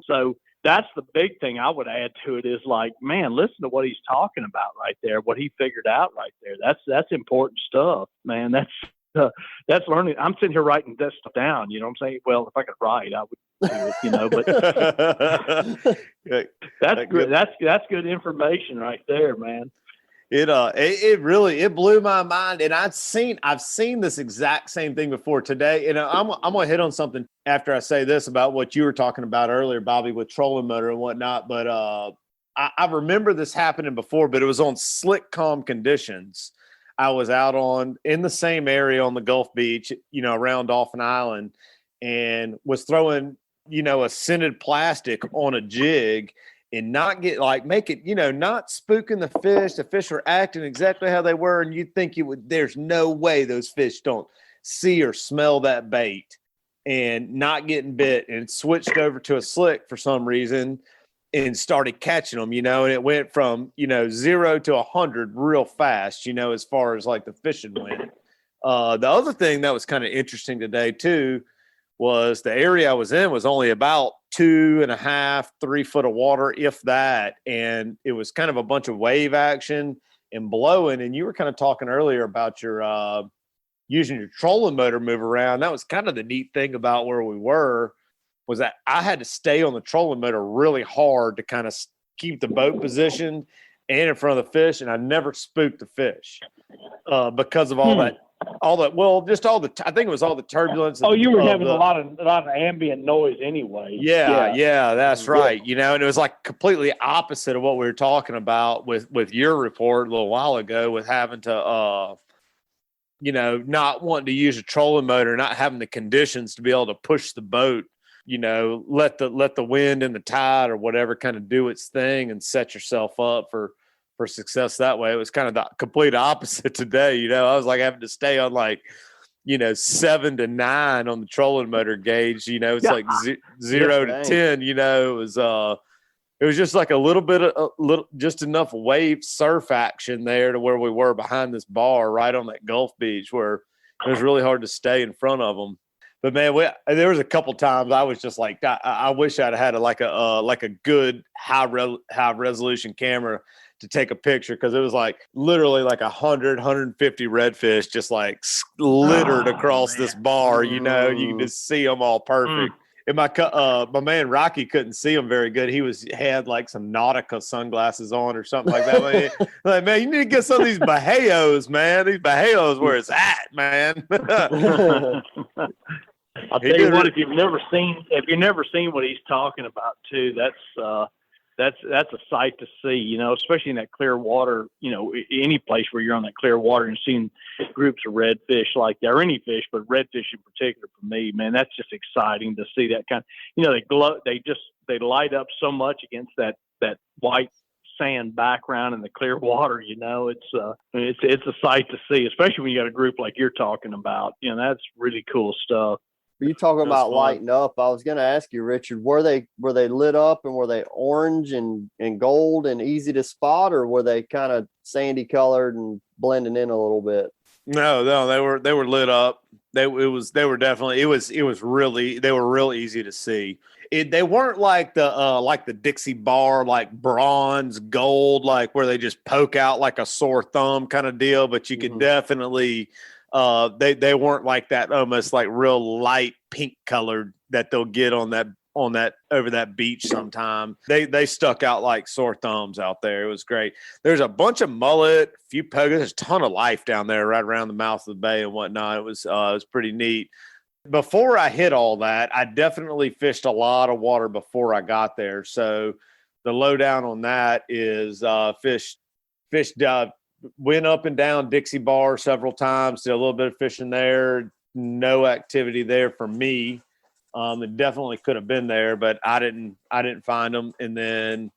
D: So that's the big thing I would add to it is like, man, listen to what he's talking about right there, what he figured out right there. That's important stuff, man. That's learning. I'm sitting here writing this stuff down. You know what I'm saying? Well, if I could write, I would do it, but that's good. That's good information right there, man.
C: It really blew my mind, and I've seen this exact same thing before today. And I'm gonna hit on something after I say this about what you were talking about earlier, Bobby, with trolling motor and whatnot. But I remember this happening before, but it was on slick, calm conditions. I was out in the same area on the Gulf Beach, around Dolphin Island, and was throwing, a scented plastic on a jig. And not make it, not spooking the fish. The fish were acting exactly how they were. And you'd think there's no way those fish don't see or smell that bait, and not getting bit, and switched over to a slick for some reason and started catching them, and it went from, 0 to 100 real fast, as far as like the fishing went. The other thing that was kind of interesting today too, was the area I was in was only about 2.5, 3 foot of water, if that. And it was kind of a bunch of wave action and blowing. And you were kind of talking earlier about your using your trolling motor move around. That was kind of the neat thing about where we were, was that I had to stay on the trolling motor really hard to kind of keep the boat positioned and in front of the fish. And I never spooked the fish because of all that. I think it was all the turbulence.
D: Oh, you were having a lot of ambient noise anyway.
C: Yeah, that's right. And it was like completely opposite of what we were talking about with your report a little while ago, with having to, not wanting to use a trolling motor, not having the conditions to be able to push the boat, let the wind and the tide or whatever kind of do its thing and set yourself up for success that way. It was kind of the complete opposite today. I was like having to stay on 7 to 9 on the trolling motor gauge. It's like 0 to 10. It was just like a little bit just enough wave surf action there to where we were behind this bar right on that Gulf Beach, where it was really hard to stay in front of them. But man, there was a couple times I was just like, I wish I'd had like a good high resolution camera to take a picture, because it was like literally like 150 redfish just like littered across this bar. You know, you can just see them all perfect. And my man Rocky couldn't see them very good. He had like some Nautica sunglasses on or something like that. Like, man, you need to get some of these Bajeos, man. These Bajeos where it's at, man.
D: I'll tell you what, if you've never seen what he's talking about too, that's a sight to see, you know, especially in that clear water, you know, any place where you're on that clear water and seeing groups of redfish like that, or any fish, but redfish in particular for me, man, that's just exciting to see that kind. You know, they glow, they light up so much against that white sand background in the clear water. You know, it's a sight to see, especially when you got a group like you're talking about. You know, that's really cool stuff.
A: You talking about lighting up? I was going to ask you, Richard, were they lit up, and were they orange and gold and easy to spot, or were they kind of sandy colored and blending in a little bit?
C: No, they were lit up. They were real easy to see. They weren't like the Dixie bar, like bronze, gold, like where they just poke out like a sore thumb kind of deal. But you could definitely, they weren't like that, almost like real light pink colored that they'll get on that over that beach sometime. They stuck out like sore thumbs out there. It was great. There's a bunch of mullet, a few pogas. There's a ton of life down there right around the mouth of the bay and whatnot. It was pretty neat. Before I hit all that, I definitely fished a lot of water before I got there. So the lowdown on that is went up and down Dixie Bar several times, did a little bit of fishing there. No activity there for me. It definitely could have been there, but I didn't find them. And then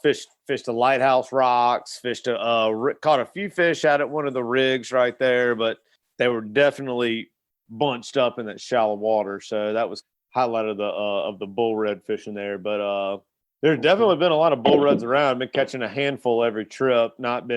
C: fished the Lighthouse Rocks, caught a few fish out at one of the rigs right there, but they were definitely bunched up in that shallow water. So that was highlight of the bull red fishing there. But there's definitely been a lot of bull reds around. I've been catching a handful every trip, not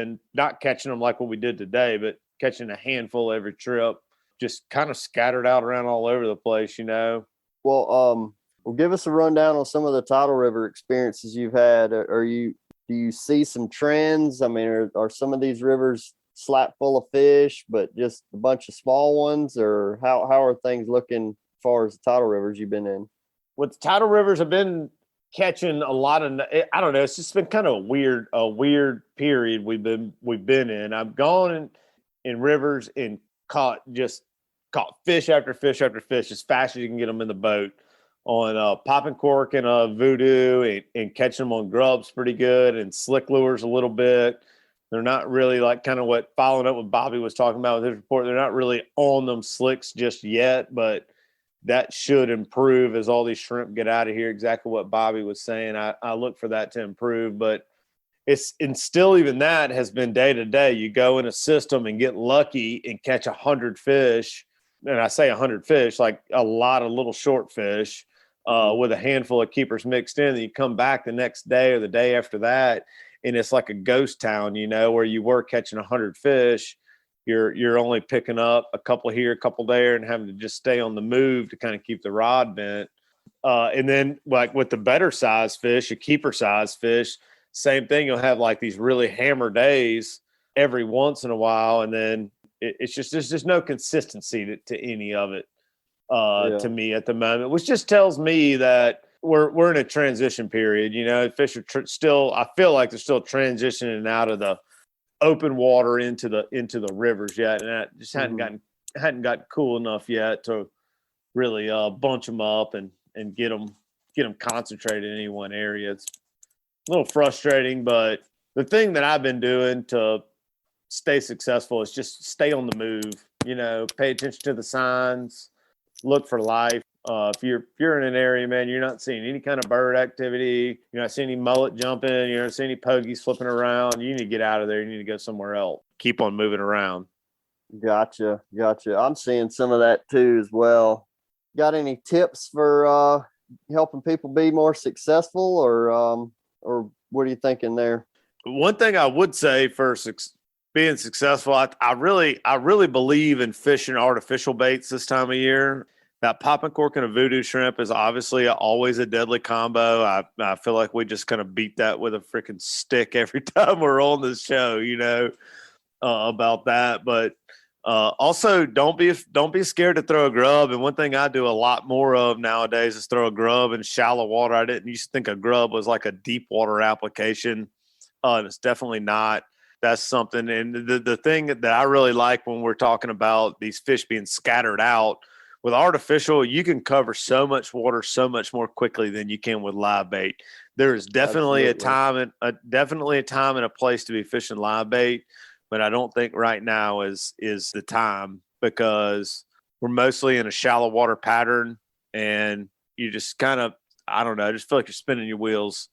C: catching them like what we did today, but catching a handful every trip, just kind of scattered out around all over the place, you know.
A: Well, give us a rundown on some of the tidal river experiences you've had. Do you see some trends? I mean, are some of these rivers slap full of fish, but just a bunch of small ones, or how are things looking as far as the tidal rivers you've been in?
C: With the tidal rivers, I've been catching a lot of, I don't know, it's just been kind of a weird period we've been in. I've gone in rivers and caught fish after fish after fish as fast as you can get them in the boat on popping cork and voodoo and catching them on grubs pretty good, and slick lures a little bit. They're not really like kind of what following up what Bobby was talking about with his report. They're not really on them slicks just yet, but that should improve as all these shrimp get out of here. Exactly what Bobby was saying. I look for that to improve, but still even that has been day to day. You go in a system and get lucky and catch 100 fish. And I say 100 fish, like a lot of little short fish with a handful of keepers mixed in. And you come back the next day or the day after that, and it's like a ghost town, you know, where you were catching 100 fish. You're only picking up a couple here, a couple there, and having to just stay on the move to kind of keep the rod bent. And then like with the better size fish, a keeper size fish, same thing. You'll have like these really hammer days every once in a while. And then it's just, there's just no consistency to any of it to me at the moment, which just tells me that we're in a transition period. You know, fish are still, I feel like they're still transitioning out of the open water into the rivers yet, and that just hadn't gotten cool enough yet to really bunch them up and get them concentrated in any one area. It's a little frustrating, but the thing that I've been doing to stay successful is just stay on the move. You know, pay attention to the signs, look for life. If you're in an area, man, you're not seeing any kind of bird activity, you're not seeing any mullet jumping, you're not seeing any pogies flipping around, you need to get out of there. You need to go somewhere else. Keep on moving around.
A: Gotcha. I'm seeing some of that too as well. Got any tips for helping people be more successful, or what are you thinking there?
C: One thing I would say for being successful. I really believe in fishing artificial baits this time of year. That popping cork and a voodoo shrimp is obviously always a deadly combo. I feel like we just kind of beat that with a freaking stick every time we're on this show, about that. But also don't be scared to throw a grub. And one thing I do a lot more of nowadays is throw a grub in shallow water. I didn't used to think a grub was like a deep water application. And it's definitely not. That's something. And the thing that I really like when we're talking about these fish being scattered out, with artificial, you can cover so much water so much more quickly than you can with live bait. There is definitely a time and a place to be fishing live bait, but I don't think right now is the time, because we're mostly in a shallow water pattern, and you just kind of, I don't know, I just feel like you're spinning your wheels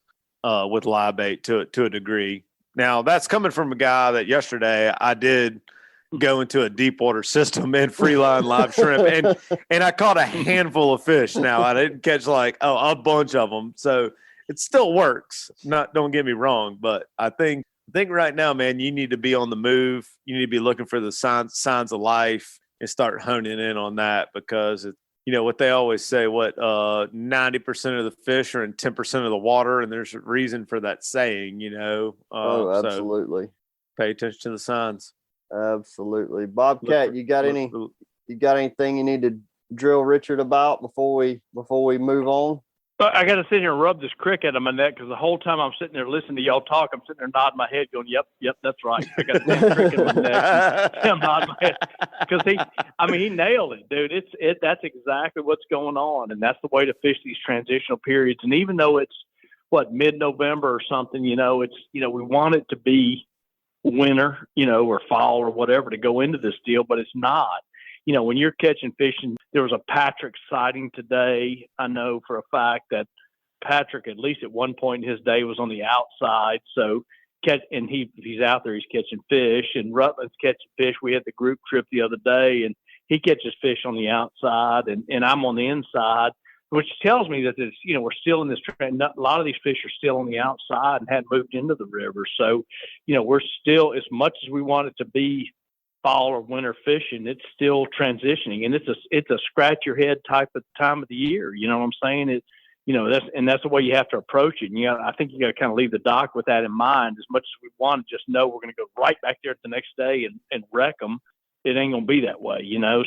C: with live bait to a degree. Now, that's coming from a guy that yesterday I did go into a deep water system and freeline live shrimp, and I caught a handful of fish. Now, I didn't catch a bunch of them, so it still works. Don't get me wrong, but I think right now, man, you need to be on the move. You need to be looking for the signs of life and start honing in on that, because what they always say, 90% of the fish are in 10% of the water, and there's a reason for that saying,
A: absolutely.
C: So pay attention to the signs.
A: Absolutely. Bobcat, you got anything you need to drill Richard about before we move on?
D: I got to sit here and rub this cricket on my neck, because the whole time I'm sitting there listening to y'all talk, I'm sitting there nodding my head going, yep, that's right. I got this cricket on my neck. I'm nodding my head, because he nailed it, dude. That's exactly what's going on. And that's the way to fish these transitional periods. And even though it's mid-November or something, we want it to be winter, or fall or whatever to go into this deal, but it's not. When you're catching fish, and there was a Patric sighting today. I know for a fact that Patric, at least at one point in his day, was on the outside. So and he's out there, he's catching fish, and Rutland's catching fish. We had the group trip the other day, and he catches fish on the outside, and I'm on the inside, which tells me that it's, we're still in this trend. A lot of these fish are still on the outside and hadn't moved into the river. So, we're still, as much as we want it to be fall or winter fishing, it's still transitioning, and it's a scratch your head type of time of the year. You know what I'm saying? That's the way you have to approach it. And I think you got to kind of leave the dock with that in mind. As much as we want to just know we're going to go right back there the next day and wreck them, it ain't going to be that way,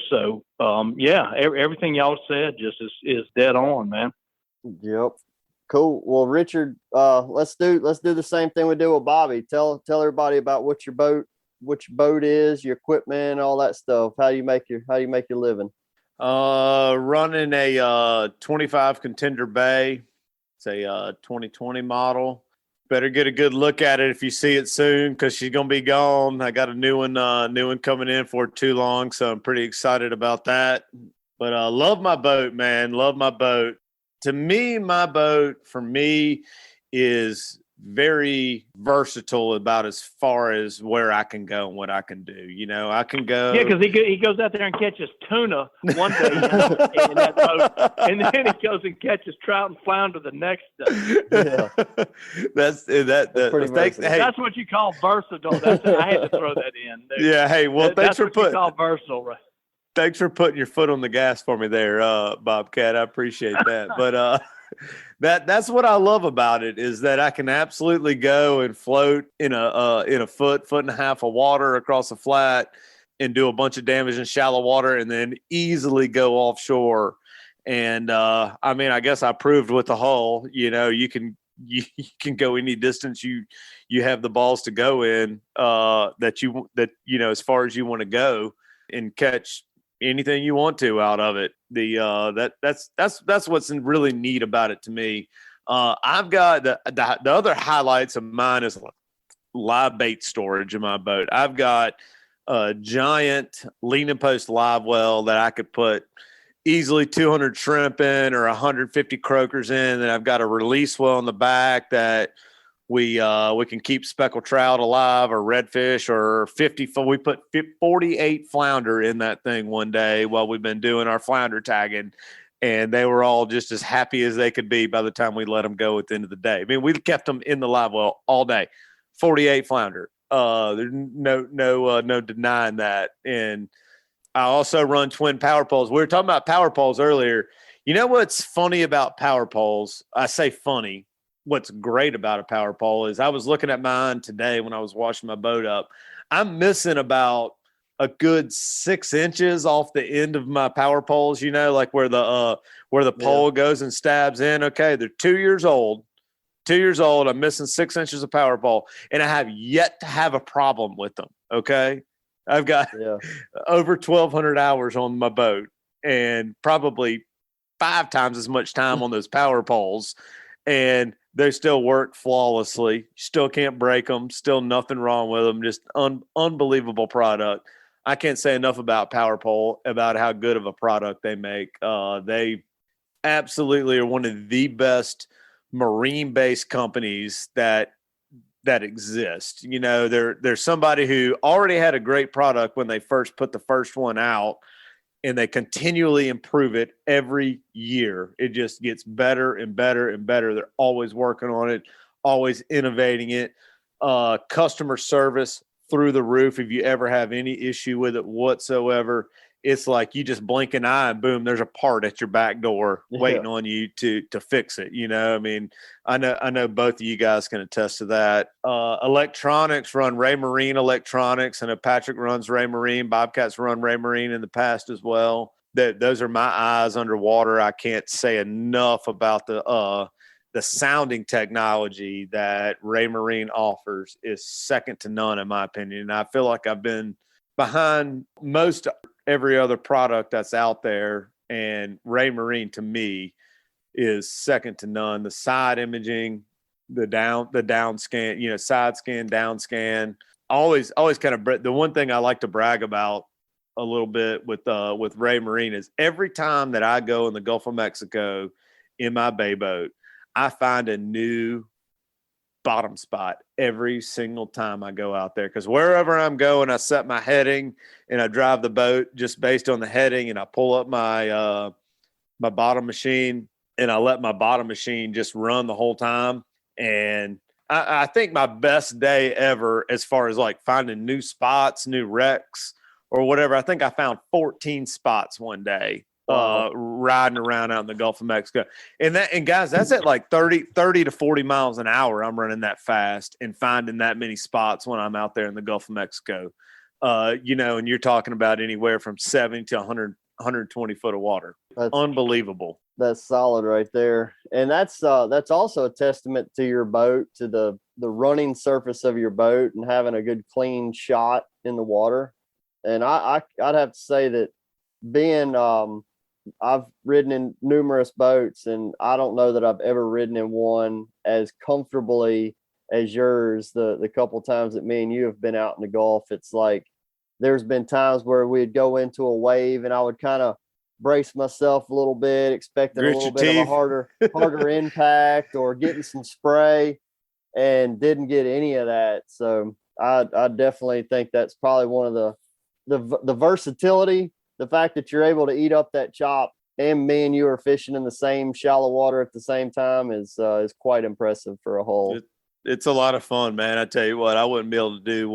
D: So, everything y'all said just is dead on, man.
A: Yep. Cool. Well, Richard, let's do the same thing we do with Bobby. Tell everybody about what your boat is, your equipment, all that stuff. How you make your living.
C: Running a 25 Contender Bay. It's a 2020 model. Better get a good look at it if you see it soon, because she's gonna be gone. I got a new one coming in for too long, so I'm pretty excited about that. But love my boat, man. Love my boat. To me, my boat for me is very versatile about as far as where I can go and what I can do. I can go.
D: Yeah, because he goes out there and catches tuna one day in that boat, and then he goes and catches trout and flounder the next day.
A: Yeah,
C: that's
A: pretty versatile.
C: Hey,
D: that's what you call versatile. I had to throw that in.
C: Yeah. Hey, well, thanks for putting.
D: You call versatile, right?
C: Thanks for putting your foot on the gas for me there, Bobcat. I appreciate that. But that's what I love about it, is that I can absolutely go and float in a foot and a half of water across a flat and do a bunch of damage in shallow water, and then easily go offshore. And I guess I proved with the hull, you can go any distance you have the balls to go in, that as far as you want to go, and catch anything you want to out of it. That's what's really neat about it to me. I've got the other highlights of mine is live bait storage in my boat. I've got a giant lean and post live well that I could put easily 200 shrimp in or 150 croakers in. And I've got a release well in the back that we can keep speckled trout alive or redfish or 50. We put 48 flounder in that thing one day while we've been doing our flounder tagging, and they were all just as happy as they could be by the time we let them go at the end of the day. I mean, we kept them in the live well all day. 48 flounder. There's no denying that. And I also run twin power poles. We were talking about power poles earlier. You know what's funny about power poles? I say funny. What's great about a power pole is I was looking at mine today when I was washing my boat up. I'm missing about a good 6 inches off the end of my power poles, like where the pole goes and stabs in. Okay, they're 2 years old. 2 years old. I'm missing 6 inches of power pole, and I have yet to have a problem with them. Okay, I've got over 1,200 hours on my boat, and probably 5 times as much time on those power poles, and they still work flawlessly. Still can't break them. Still nothing wrong with them. Just unbelievable product. I can't say enough about Power Pole, about how good of a product they make. They absolutely are one of the best marine-based companies that exist. There's somebody who already had a great product when they first put the first one out, and they continually improve it every year. It just gets better and better and better. They're always working on it, always innovating it. Customer service through the roof. If you ever have any issue with it whatsoever, it's like you just blink an eye and boom, there's a part at your back door waiting on you to fix it. I know both of you guys can attest to that. Electronics run Ray Marine Electronics. I know Patric runs Ray Marine. Bobcat's run Ray Marine in the past as well. Those are my eyes underwater. I can't say enough about the sounding technology that Ray Marine offers is second to none, in my opinion. And I feel like I've been behind most every other product that's out there, and Ray Marine to me is second to none. The side imaging, the down scan, side scan, down scan, always kind of the one thing I like to brag about a little bit with Ray Marine is every time that I go in the Gulf of Mexico in my bay boat, I find a new bottom spot every single time I go out there, because wherever I'm going, I set my heading and I drive the boat just based on the heading, and I pull up my my bottom machine and I let my bottom machine just run the whole time. And I think my best day ever, as far as like finding new spots, new wrecks or whatever, I think I found 14 spots one day. Riding around out in the Gulf of Mexico. And guys, that's at like 30 to 40 miles an hour. I'm running that fast and finding that many spots when I'm out there in the Gulf of Mexico. And you're talking about anywhere from 70 to 100, 120 foot of water. That's unbelievable.
A: That's solid right there. And that's also a testament to your boat, to the running surface of your boat and having a good clean shot in the water. And I'd have to say that being I've ridden in numerous boats, and I don't know that I've ever ridden in one as comfortably as yours. The couple times that me and you have been out in the Gulf, it's like there's been times where we'd go into a wave and I would kind of brace myself a little bit, expecting a little bit of a harder impact or getting some spray, and didn't get any of that. So I definitely think that's probably one of the versatility. The fact that you're able to eat up that chop, and me and you are fishing in the same shallow water at the same time is quite impressive for a hull.
C: It's a lot of fun, man. I tell you what, I wouldn't be able to do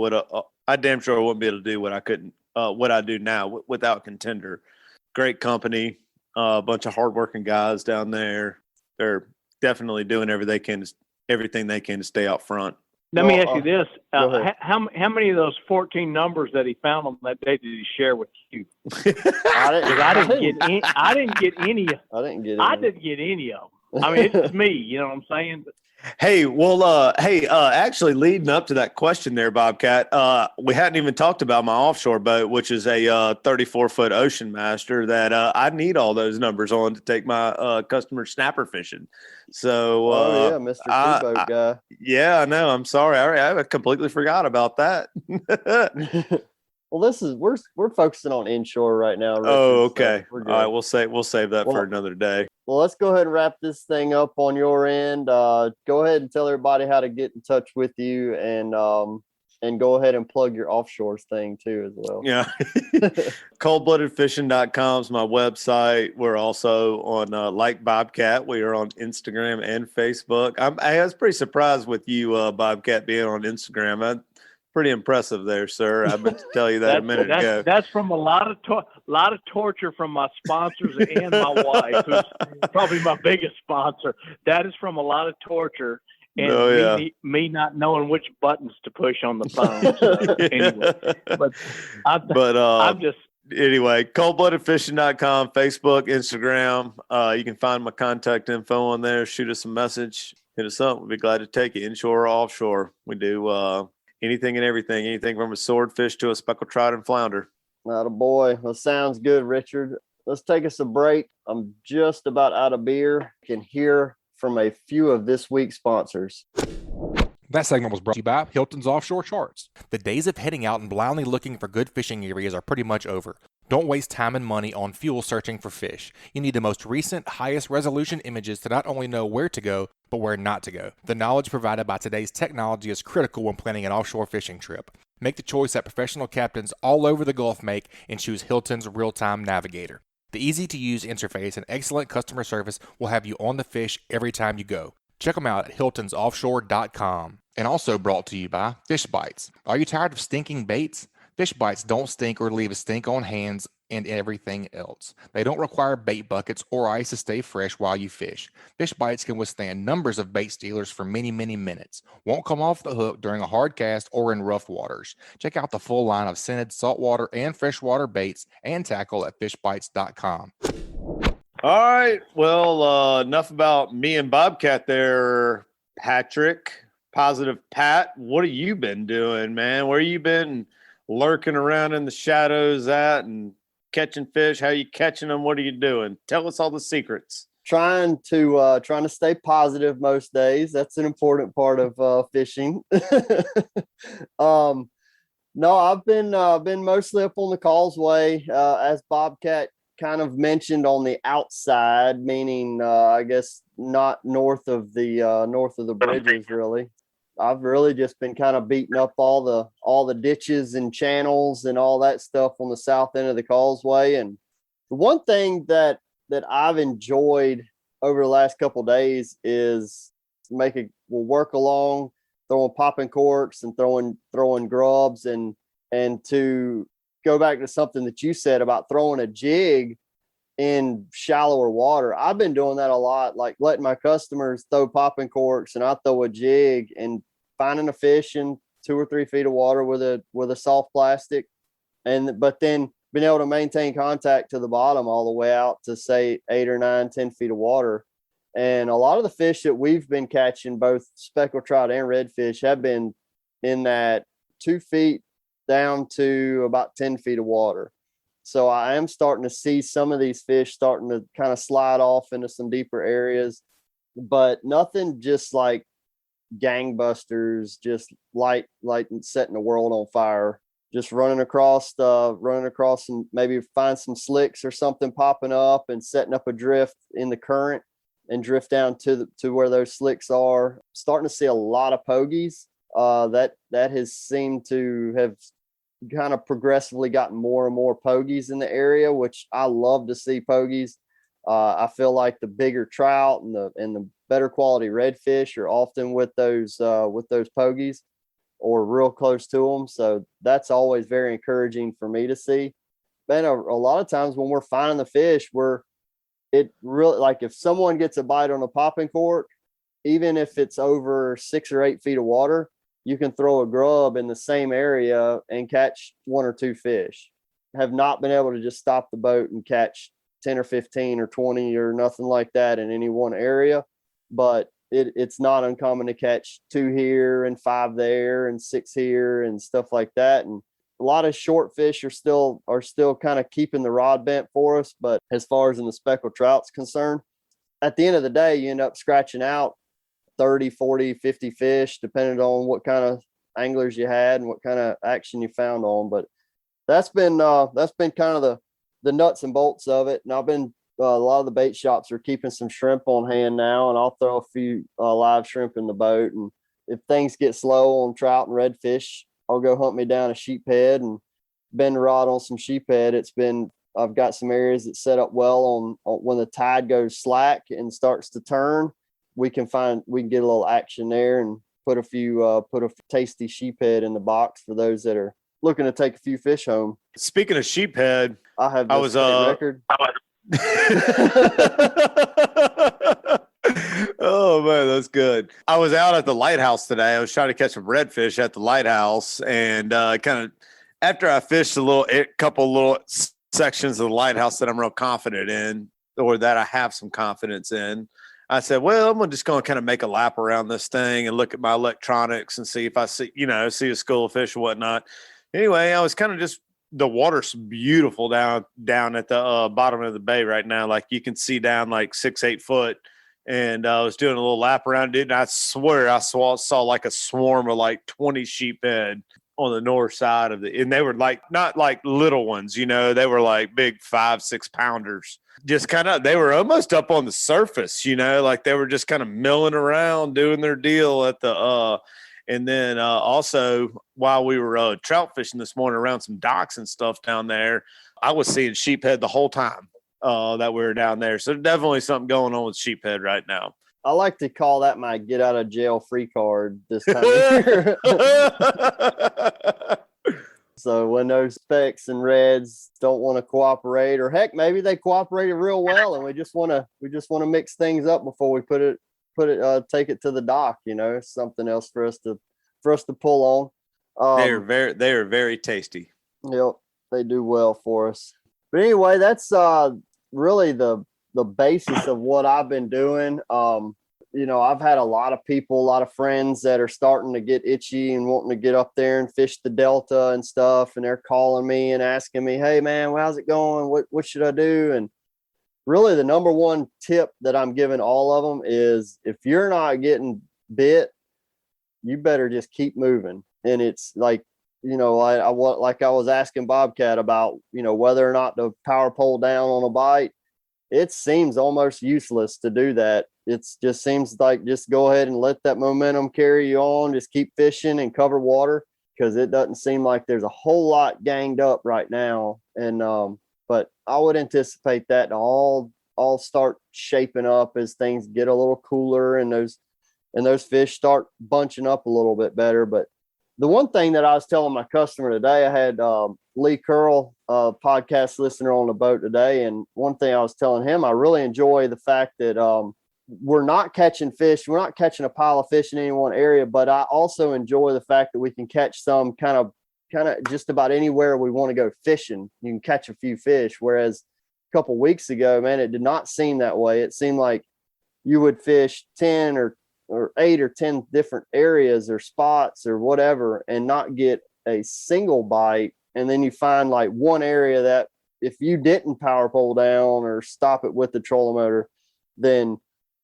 C: I damn sure wouldn't be able to do what I do now without Contender. Great company, a bunch of hardworking guys down there. They're definitely doing everything they can to stay out front.
D: Let me ask you this: how many of those 14 numbers that he found on that day did he share with you? I didn't get any of them. I mean, it's me. You know what I'm saying?
C: Hey, actually, leading up to that question there, Bobcat, we hadn't even talked about my offshore boat, which is a 34-foot Ocean Master that I need all those numbers on to take my customer snapper fishing. So,
A: Mr. Two-Boat guy.
C: Yeah, I know. I'm sorry. I completely forgot about that.
A: Well, we're focusing on inshore right now, Richard,
C: oh, okay.
A: So all
C: right, we'll save that for another day.
A: Well, let's go ahead and wrap this thing up on your end. Go ahead and tell everybody how to get in touch with you, and go ahead and plug your offshores thing too as well. Yeah.
C: Coldbloodedfishing.com is my website. We're also on like Bobcat. We are on Instagram and Facebook. I was pretty surprised with you, Bobcat, being on Instagram. pretty impressive there, sir. I meant to tell you that a minute ago.
D: That's from a lot of torture from my sponsors and my wife, who's probably my biggest sponsor. That is from a lot of torture and me not knowing which buttons to push on the phone. So, anyway, I'm just.
C: Anyway, coldbloodedfishing.com, Facebook, Instagram. You can find my contact info on there. Shoot us a message. Hit us up. We'll be glad to take it, inshore or offshore. We do anything and everything, anything from a swordfish to a speckled trout and flounder.
A: Not a boy. Well, sounds good, Richard. Let's take us a break. I'm just about out of beer. You can hear from a few of this week's sponsors.
B: That segment was brought to you by Hilton's Offshore Charts. The days of heading out and blindly looking for good fishing areas are pretty much over. Don't waste time and money on fuel searching for fish. You need the most recent, highest resolution images to not only know where to go, but where not to go. The knowledge provided by today's technology is critical when planning an offshore fishing trip. Make the choice that professional captains all over the Gulf make and choose Hilton's Real-Time Navigator. The easy-to-use interface and excellent customer service will have you on the fish every time you go. Check them out at hiltonsoffshore.com. And also brought to you by Fishbites. Are you tired of stinking baits? Fishbites don't stink or leave a stink on hands and everything else. They don't require bait buckets or ice to stay fresh while you fish. Fishbites can withstand numbers of bait stealers for many, many minutes. Won't come off the hook during a hard cast or in rough waters. Check out the full line of scented saltwater and freshwater baits and tackle at fishbites.com.
C: All right. Well, enough about me and Bobcat there, Patrick. Positive Pat, what have you been doing, man? Where you been lurking around in the shadows at and catching fish? How you catching them? What are you doing? Tell us all the secrets.
A: Trying to stay positive most days. That's an important part of fishing. No, I've been mostly up on the causeway, as Bobcat kind of mentioned, on the outside, meaning I guess not north of the bridges, really. I've really just been kind of beating up all the ditches and channels and all that stuff on the south end of the causeway. And the one thing that I've enjoyed over the last couple of days is we'll work along, throwing popping corks and throwing grubs, and to go back to something that you said about throwing a jig in shallower water. I've been doing that a lot, like letting my customers throw popping corks and I throw a jig and finding a fish in 2 or 3 feet of water with a soft plastic, but then being able to maintain contact to the bottom all the way out to say 8 or 9, 10 feet of water. And a lot of the fish that we've been catching, both speckled trout and redfish, have been in that 2 feet down to about 10 feet of water. So I am starting to see some of these fish starting to kind of slide off into some deeper areas, but nothing just like gangbusters, just light setting the world on fire, just running across and maybe find some slicks or something popping up and setting up a drift in the current and drift down to where those slicks are. Starting to see a lot of pogies. That has seemed to have kind of progressively gotten more and more pogies in the area, which I love to see pogies. I feel like the bigger trout and the better quality redfish are often with those pogies or real close to them. So that's always very encouraging for me to see. And a lot of times when we're finding the fish, it really, like if someone gets a bite on a popping cork, even if it's over 6 or 8 feet of water, you can throw a grub in the same area and catch 1 or 2 fish. Have not been able to just stop the boat and catch 10 or 15 or 20 or nothing like that in any one area. But it's not uncommon to catch 2 here and 5 there and 6 here and stuff like that. And a lot of short fish are still kind of keeping the rod bent for us. But as far as in the speckled trout's concerned, at the end of the day, you end up scratching out 30, 40, 50 fish, depending on what kind of anglers you had and what kind of action you found on. But that's been kind of the nuts and bolts of it. And I've been, a lot of the bait shops are keeping some shrimp on hand now, and I'll throw a few live shrimp in the boat. And if things get slow on trout and redfish, I'll go hunt me down a sheephead and bend the rod on some sheephead. I've got some areas that set up well on when the tide goes slack and starts to turn. We can get a little action there and put a tasty sheephead in the box for those that are looking to take a few fish home.
C: Speaking of sheephead,
A: I have this state record.
C: Oh man, that's good. I was out at the lighthouse today. I was trying to catch some redfish at the lighthouse, and kind of after I fished a couple little sections of the lighthouse that I'm real confident in, or that I have some confidence in, I said, well, I'm just going to kind of make a lap around this thing and look at my electronics and see if I see a school of fish or whatnot. Anyway, I was kind of just, the water's beautiful down at the bottom of the bay right now. Like you can see down like 6-8 foot. And I was doing a little lap around it. And I swear I saw like a swarm of like 20 sheephead on the north side of and they were like, not like little ones, they were like big 5-6 pounders. Just kind of, they were almost up on the surface, like they were just kind of milling around doing their deal at the, and then also while we were trout fishing this morning around some docks and stuff down there, I was seeing sheephead the whole time that we were down there. So definitely something going on with sheephead right now.
A: I like to call that my get out of jail free card this time of year. So when those specs and reds don't want to cooperate, or heck, maybe they cooperated real well, and we just want to mix things up before we take it to the dock. Something else for us to pull on.
C: They are very tasty.
A: Yep, they do well for us. But anyway, that's really the basis of what I've been doing. I've had a lot of friends that are starting to get itchy and wanting to get up there and fish the Delta and stuff. And they're calling me and asking me, hey man, how's it going? What should I do? And really the number one tip that I'm giving all of them is if you're not getting bit, you better just keep moving. And it's like, I was asking Bobcat about, whether or not to power pole down on a bite. It seems almost useless to do that. It just seems like just go ahead and let that momentum carry you on. Just keep fishing and cover water, because it doesn't seem like there's a whole lot ganged up right now. And but I would anticipate that to all start shaping up as things get a little cooler and those fish start bunching up a little bit better. But the one thing that I was telling my customer today, I had Lee Curl, podcast listener, on the boat today. And one thing I was telling him, I really enjoy the fact that we're not catching fish. We're not catching a pile of fish in any one area, but I also enjoy the fact that we can catch some kind of just about anywhere we want to go fishing. You can catch a few fish. Whereas a couple weeks ago, man, it did not seem that way. It seemed like you would fish 10 or 8 or 10 different areas or spots or whatever and not get a single bite. And then you find like one area that if you didn't power pole down or stop it with the trolling motor, then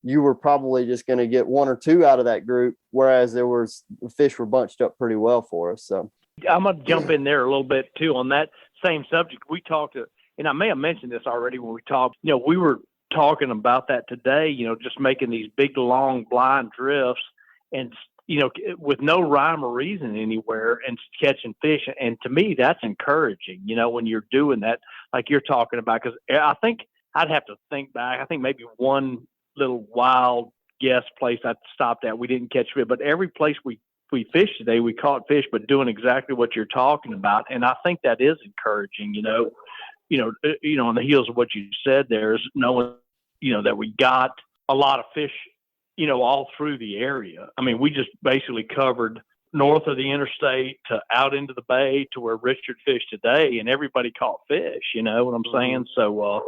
A: you were probably just going to get 1 or 2 out of that group. Whereas the fish were bunched up pretty well for us. So
D: I'm going to jump in there a little bit too on that same subject. We talked and I may have mentioned this already when we talked, we were talking about that today, just making these big, long blind drifts and, with no rhyme or reason anywhere and catching fish. And to me, that's encouraging, when you're doing that, like you're talking about, because I think I'd have to think back. I think maybe one little wild guess place I stopped at, we didn't catch fish, but every place we fished today, we caught fish, but doing exactly what you're talking about. And I think that is encouraging, on the heels of what you said, there's knowing, that we got a lot of fish, all through the area. I mean, we just basically covered north of the interstate to out into the bay to where Richard fished today, and everybody caught fish, you know what I'm saying? So,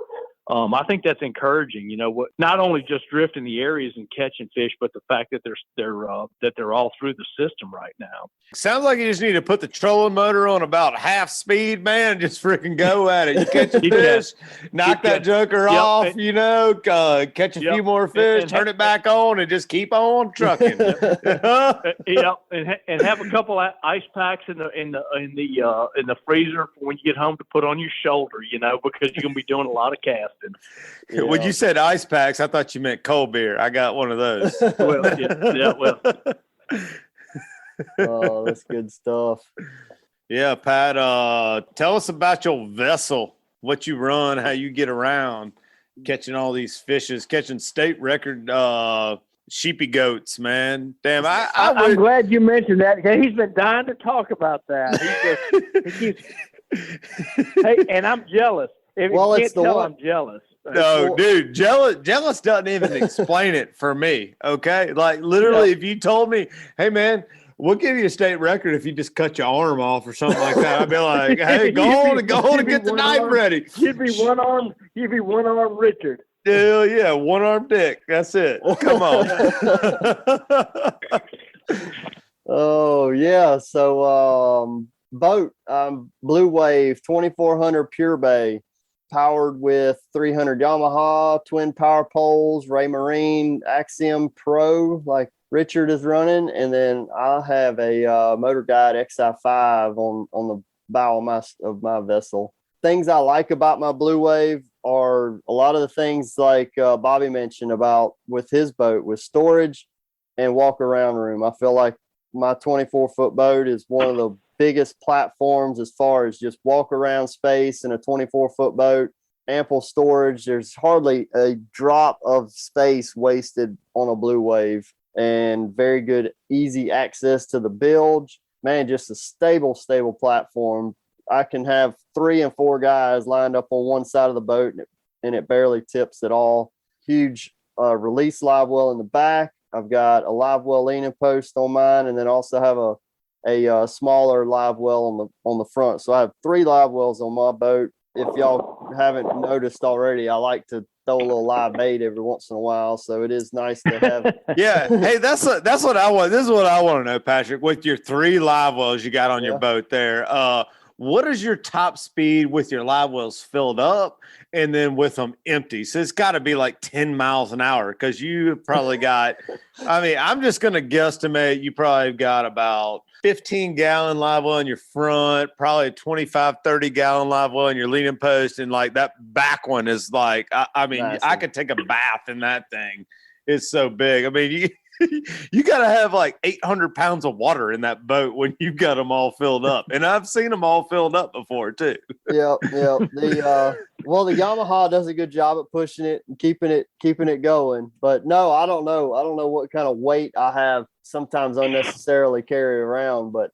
D: I think that's encouraging, not only just drifting the areas and catching fish, but the fact that they're all through the system right now.
C: Sounds like you just need to put the trolling motor on about half speed, man, and just freaking go at it. You catch a fish, knock that joker off, catch a few more fish, turn it back on, and just keep on trucking.
D: And have a couple of ice packs in the freezer for when you get home to put on your shoulder, because you're gonna be doing a lot of casting.
C: Yeah. When you said ice packs, I thought you meant cold beer. I got one of those.
A: Oh, that's good stuff.
C: Yeah, Pat, tell us about your vessel, what you run, how you get around catching all these fishes, catching state record sheepy goats, man. Damn,
D: I'm glad you mentioned that. He's been dying to talk about that. He keeps. Hey, and I'm jealous. If you can't tell, I'm jealous.
C: No, dude, jealous doesn't even explain it for me. Okay, like literally, if you told me, "Hey, man, we'll give you a state record if you just cut your arm off or something like that," I'd be like, "Hey, go on and get the knife ready."
D: You'd be one arm Richard.
C: Hell yeah, one arm dick. That's it. Come on.
A: Oh yeah. So boat, Blue Wave 2400 Pure Bay, powered with 300 Yamaha twin power poles, Ray Marine Axiom Pro, like Richard is running, and then I have a Motor Guide XI5 on the bow of my vessel. Things I like about my Blue Wave are a lot of the things like Bobby mentioned about with his boat, with storage and walk around room. I feel like my 24-foot boat is one of the biggest platforms as far as just walk around space in a 24-foot boat. Ample storage. There's hardly a drop of space wasted on a Blue Wave, and very good, easy access to the bilge. Man, just a stable platform. I can have 3 and 4 guys lined up on one side of the boat, and it barely tips at all. Huge release live well in the back. I've got a live well leaning post on mine, and then also have a smaller live well on the front. So I have 3 live wells on my boat. If y'all haven't noticed already, I like to throw a little live bait every once in a while. So it is nice to have.
C: Yeah. Hey, that's what I want. This is what I want to know, Patrick, with your 3 live wells you got on your boat there. What is your top speed with your live wells filled up and then with them empty? So it's got to be like 10 miles an hour, because you probably got, I'm just going to guesstimate you probably got about 15-gallon live well in your front, probably a 25, 30-gallon live well in your leaning post. And like that back one is like, nice. I could take a bath in that thing. It's so big. You got to have like 800 pounds of water in that boat when you've got them all filled up. And I've seen them all filled up before too.
A: Yep. The Yamaha does a good job at pushing it and keeping it going. But no, I don't know what kind of weight I have sometimes unnecessarily carry around, but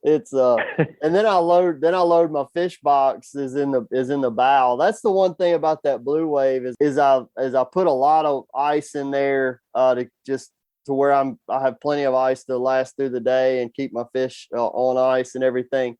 A: it's and then I load my fish box is in the bow. That's the one thing about that Blue Wave is I put a lot of ice in there to where I have plenty of ice to last through the day and keep my fish on ice and everything.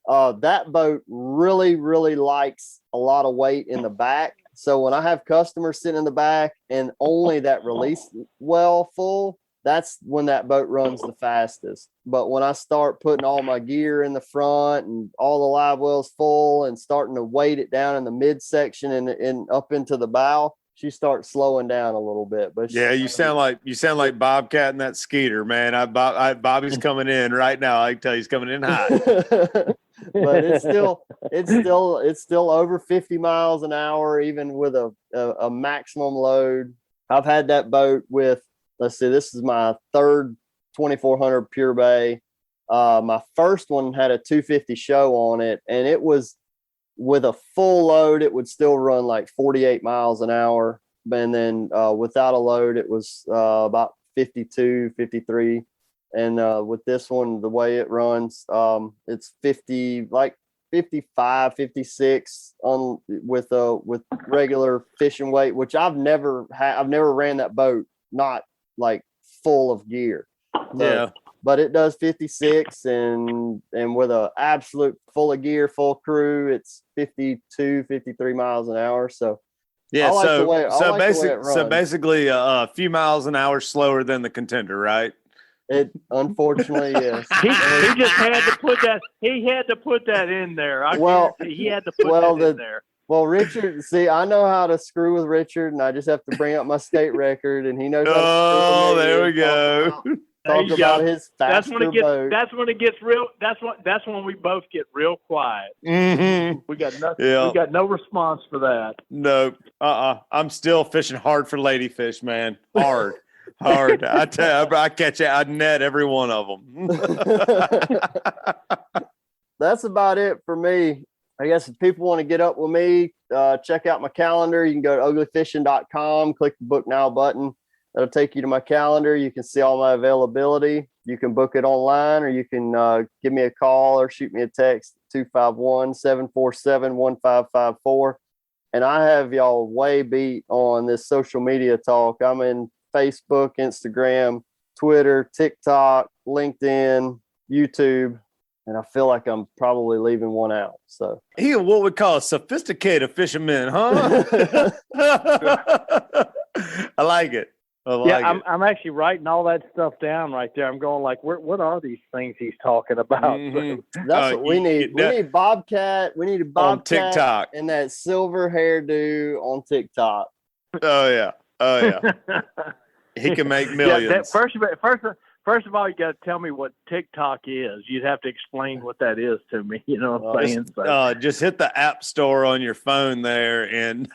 A: That boat really, really likes a lot of weight in the back. So when I have customers sitting in the back and only that release well full, that's when that boat runs the fastest. But when I start putting all my gear in the front and all the live wells full and starting to weight it down in the midsection and up into the bow, she starts slowing down a little bit. But
C: yeah, you sound like Bobcat in that Skeeter, man. Bobby's coming in right now. I can tell he's coming in hot.
A: But it's still over 50 miles an hour, even with a maximum load. I've had that boat with, let's see, this is my 3rd 2400 Pure Bay. My first one had a 250 show on it, and it was with a full load, it would still run like 48 miles an hour. And then without a load, it was about 52, 53. And with this one, the way it runs, it's 50, like 55, 56 on with regular fishing weight, which I've never ran that boat not like full of gear. So,
C: yeah.
A: But it does 56 and with a absolute full of gear, full crew, it's 52, 53 miles an hour. So
C: yeah,
A: so
C: basically a few miles an hour slower than the Contender, right?
A: It unfortunately, yes.
D: He just had to put that. He had to put that in there. He had to put that in there.
A: Well, Richard, see, I know how to screw with Richard, and I just have to bring up my state record, and he knows how to screw with me.
C: There we go.
A: Talk about his faster boat.
D: That's when it gets real. That's when we both get real quiet.
C: Mm-hmm.
D: We got nothing. Yeah. We got no response for that.
C: No. I'm still fishing hard for ladyfish, man. Hard. I tell you, I catch it. I net every one of them.
A: That's about it for me. I guess if people want to get up with me, check out my calendar. You can go to uglyfishing.com, click the book now button. That'll take you to my calendar. You can see all my availability. You can book it online, or you can give me a call or shoot me a text, 251-747-1554. And I have y'all way beat on this social media talk. I'm in Facebook, Instagram, Twitter, TikTok, LinkedIn, YouTube, and I feel like I'm probably leaving one out. So
C: he what we call a sophisticated fisherman, huh? I like it.
D: I'm actually writing all that stuff down right there. I'm going like, what are these things he's talking about?
C: Mm-hmm.
A: That's what we need. We need Bobcat. We need a Bobcat
C: on TikTok
A: and that silver hairdo on TikTok.
C: Oh yeah. He can make millions.
D: Yeah, first of all, you got to tell me what TikTok is. You'd have to explain what that is to me. You know what I'm saying?
C: Just hit the app store on your phone there, and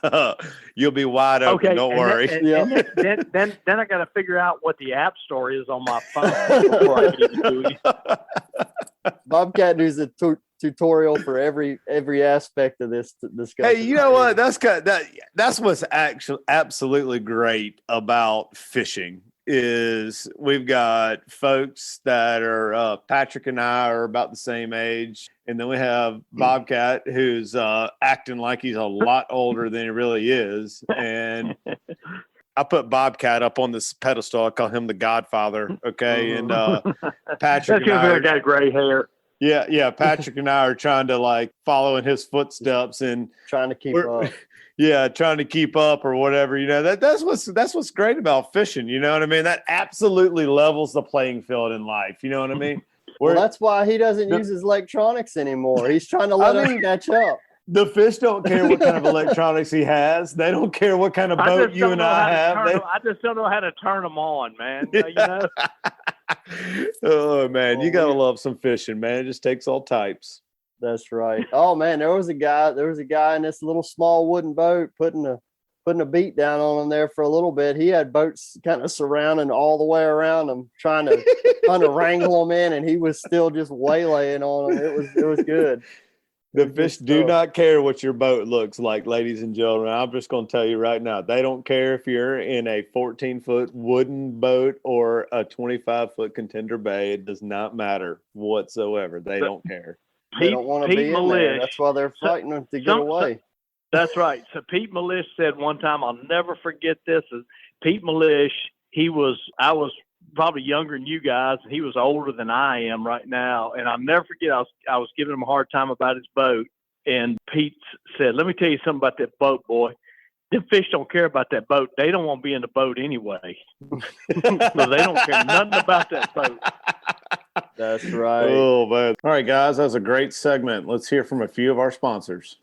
C: you'll be wide open.
D: Okay,
C: don't worry.
D: Then I got to figure out what the app store is on my phone before I can even do it.
A: Bobcat does a tutorial for every aspect of this discussion.
C: Hey, you know what? That's what's actually absolutely great about fishing. Is we've got folks that are Patrick and I are about the same age, and then we have Bobcat who's acting like he's a lot older than he really is. And I put Bobcat up on this pedestal. I call him the Godfather. Okay, and Patrick and I
D: got gray hair.
C: Yeah. Patrick and I are trying to like follow in his footsteps and
A: trying to keep up.
C: Yeah, trying to keep up or whatever. You know, that's what's great about fishing. You know what I mean? That absolutely levels the playing field in life. You know what I mean?
A: Well, that's why he doesn't use his electronics anymore. He's trying to let us catch up.
C: The fish don't care what kind of electronics he has. They don't care what kind of boat you and I have.
D: I just don't know how to turn them on, man. You know?
C: Oh, man. You got to love some fishing, man. It just takes all types.
A: That's right. Oh man, there was a guy in this little small wooden boat putting a beat down on him there for a little bit. He had boats kind of surrounding all the way around him, trying to wrangle them in, and he was still just waylaying on them. It was good.
C: The fish do not care what your boat looks like, ladies and gentlemen. I'm just going to tell you right now, they don't care if you're in a 14-foot wooden boat or a 25-foot contender bay. It does not matter whatsoever. They don't care.
A: They don't want to be in there. That's why they're fighting to get away.
D: That's right. So Pete Malish said one time, I'll never forget this. Pete Malish, I was probably younger than you guys, and he was older than I am right now. And I'll never forget, I was giving him a hard time about his boat. And Pete said, let me tell you something about that boat, boy. Them fish don't care about that boat. They don't want to be in the boat anyway. So they don't care nothing about that boat.
A: That's right.
C: Oh, man. All right, guys, that's a great segment. Let's hear from a few of our sponsors.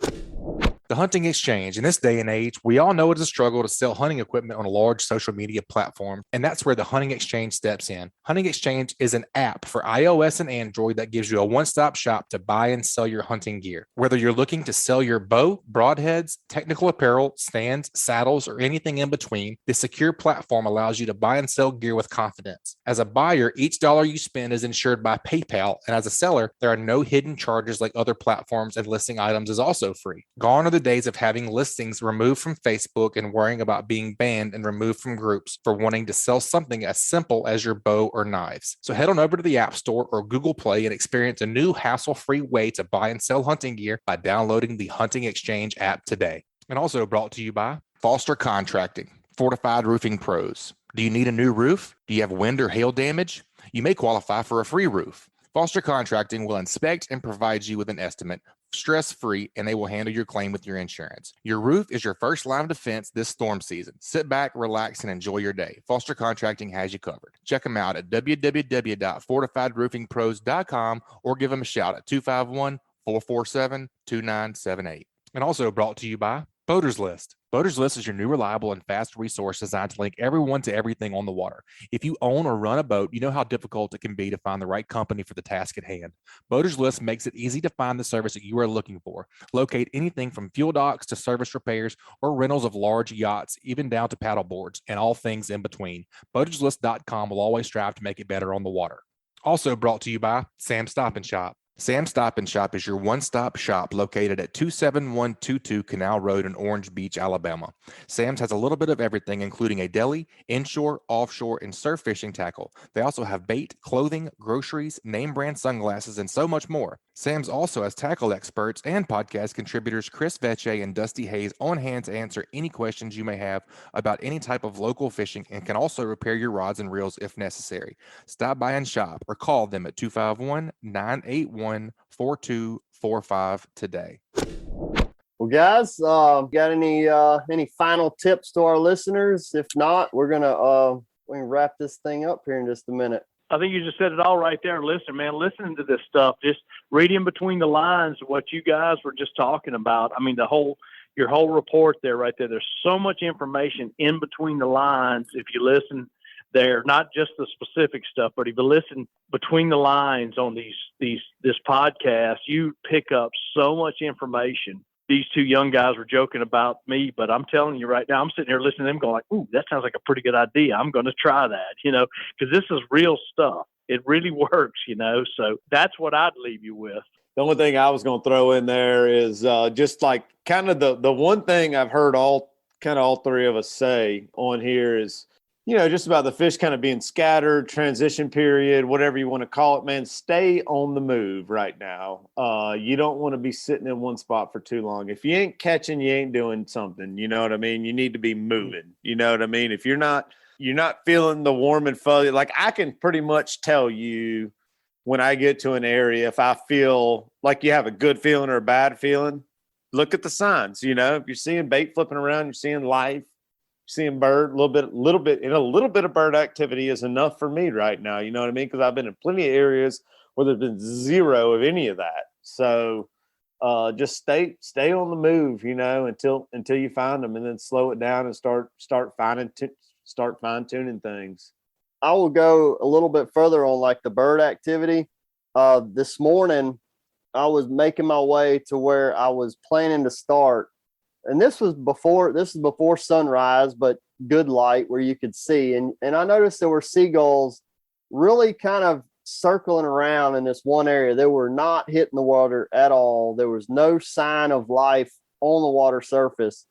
B: The Hunting Exchange. In this day and age, we all know it's a struggle to sell hunting equipment on a large social media platform, and that's where the Hunting Exchange steps in. Hunting Exchange is an app for iOS and Android that gives you a one-stop shop to buy and sell your hunting gear. Whether you're looking to sell your bow, broadheads, technical apparel, stands, saddles, or anything in between, this secure platform allows you to buy and sell gear with confidence. As a buyer, each dollar you spend is insured by PayPal, and as a seller, there are no hidden charges like other platforms, and listing items is also free. Gone are the days of having listings removed from Facebook and worrying about being banned and removed from groups for wanting to sell something as simple as your bow or knives. So head on over to the App Store or Google Play and experience a new hassle-free way to buy and sell hunting gear by downloading the Hunting Exchange app today. And also brought to you by Foster Contracting, Fortified Roofing Pros. Do you need a new roof? Do you have wind or hail damage? You may qualify for a free roof. Foster Contracting will inspect and provide you with an estimate, stress-free, and they will handle your claim with your insurance. Your roof is your first line of defense this storm season. Sit back, relax, and enjoy your day. Foster Contracting has you covered. Check them out at www.fortifiedroofingpros.com or give them a shout at 251-447-2978. And also brought to you by Boaters List. Boaters List is your new reliable and fast resource designed to link everyone to everything on the water. If you own or run a boat, you know how difficult it can be to find the right company for the task at hand. Boaters List makes it easy to find the service that you are looking for. Locate anything from fuel docks to service repairs or rentals of large yachts, even down to paddle boards and all things in between. BoatersList.com will always strive to make it better on the water. Also brought to you by Sam's Stop and Shop. Sam's Stop and Shop is your one-stop shop located at 27122 Canal Road in Orange Beach, Alabama. Sam's has a little bit of everything, including a deli, inshore, offshore, and surf fishing tackle. They also have bait, clothing, groceries, name brand sunglasses, and so much more. Sam's also has tackle experts and podcast contributors Chris Veche and Dusty Hayes on hand to answer any questions you may have about any type of local fishing and can also repair your rods and reels if necessary. Stop by and shop or call them at 251-981-4245 today.
A: Well, guys, got any final tips to our listeners? If not, we can wrap this thing up here in just a minute.
D: I think you just said it all right there. Listen, man, listening to this stuff, just reading between the lines of what you guys were just talking about. I mean, your whole report there, right there. There's so much information in between the lines. If you listen there, not just the specific stuff, but if you listen between the lines on this podcast, you pick up so much information. These two young guys were joking about me, but I'm telling you right now, I'm sitting here listening to them going like, ooh, that sounds like a pretty good idea. I'm going to try that, because this is real stuff. It really works, so that's what I'd leave you with.
C: The only thing I was going to throw in there is just like kind of the one thing I've heard all three of us say on here is, just about the fish kind of being scattered, transition period, whatever you want to call it, man, stay on the move right now. You don't want to be sitting in one spot for too long. If you ain't catching, you ain't doing something. You know what I mean? You need to be moving. You know what I mean? If you're not feeling the warm and fuzzy, like I can pretty much tell you when I get to an area, if I feel like you have a good feeling or a bad feeling, look at the signs. If you're seeing bait flipping around, you're seeing life, seeing bird, a little bit of bird activity is enough for me right now. You know what I mean? Because I've been in plenty of areas where there's been zero of any of that. So just stay on the move, until you find them, and then slow it down and start fine tuning things.
A: I will go a little bit further on like the bird activity. This morning, I was making my way to where I was planning to start. And this is before sunrise, but good light where you could see. And I noticed there were seagulls really kind of circling around in this one area. They were not hitting the water at all. There was no sign of life on the water surface.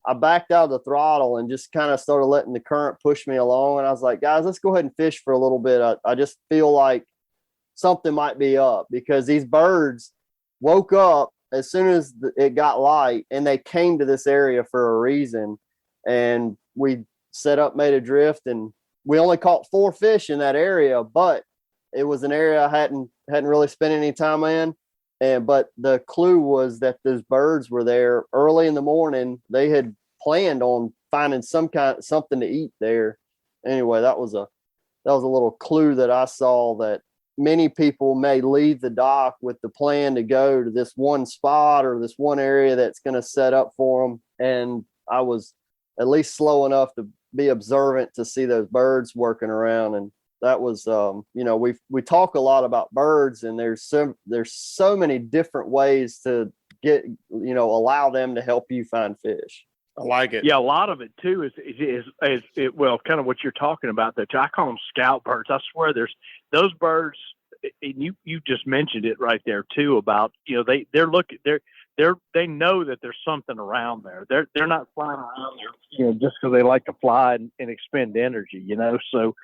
A: I backed out of the throttle and just kind of started letting the current push me along. And I was like, guys, let's go ahead and fish for a little bit. I just feel like something might be up because these birds woke up as soon as it got light, and they came to this area for a reason. And we set up, made a drift, and we only caught 4 fish in that area, but it was an area I hadn't really spent any time in. But the clue was that those birds were there early in the morning. They had planned on finding something to eat there. Anyway, that was a little clue that I saw that many people may leave the dock with the plan to go to this one spot or this one area that's going to set up for them. And I was at least slow enough to be observant to see those birds working around. And that was, we talk a lot about birds, and there's so many different ways to get, allow them to help you find fish.
C: I like it.
D: Yeah, a lot of it too is kind of what you're talking about. That I call them scout birds. I swear, there's those birds, and you just mentioned it right there too about they know that there's something around there. They're not flying around there just because they like to fly and expend energy. So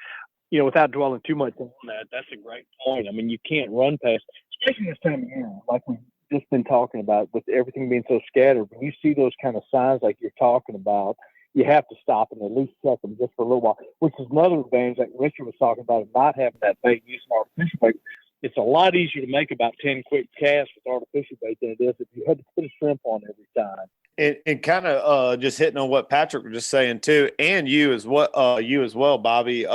D: without dwelling too much on that, that's a great point. I mean, you can't run past, especially this time of year, like we've just been talking about, with everything being so scattered. When you see those kind of signs like you're talking about, you have to stop and at least check them just for a little while, which is another advantage like Richard was talking about, of not having that bait using artificial bait. It's a lot easier to make about 10 quick casts with artificial bait than it is if you had to put a shrimp on every time.
C: And kind of just hitting on what Patrick was just saying too, and you as well, Bobby.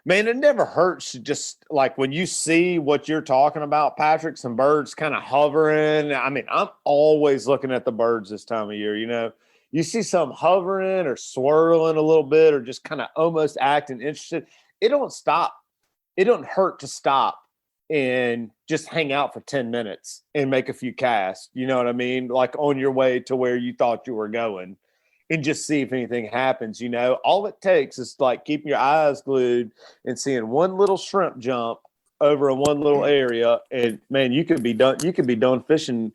C: Man, it never hurts to just, like, when you see what you're talking about, Patrick, some birds kind of hovering. I mean, I'm always looking at the birds this time of year. You see some hovering or swirling a little bit or just kind of almost acting interested. It don't stop. It don't hurt to stop and just hang out for 10 minutes and make a few casts. You know what I mean? Like on your way to where you thought you were going, and just see if anything happens. All it takes is like keeping your eyes glued and seeing one little shrimp jump over in one little area, and man, you could be done fishing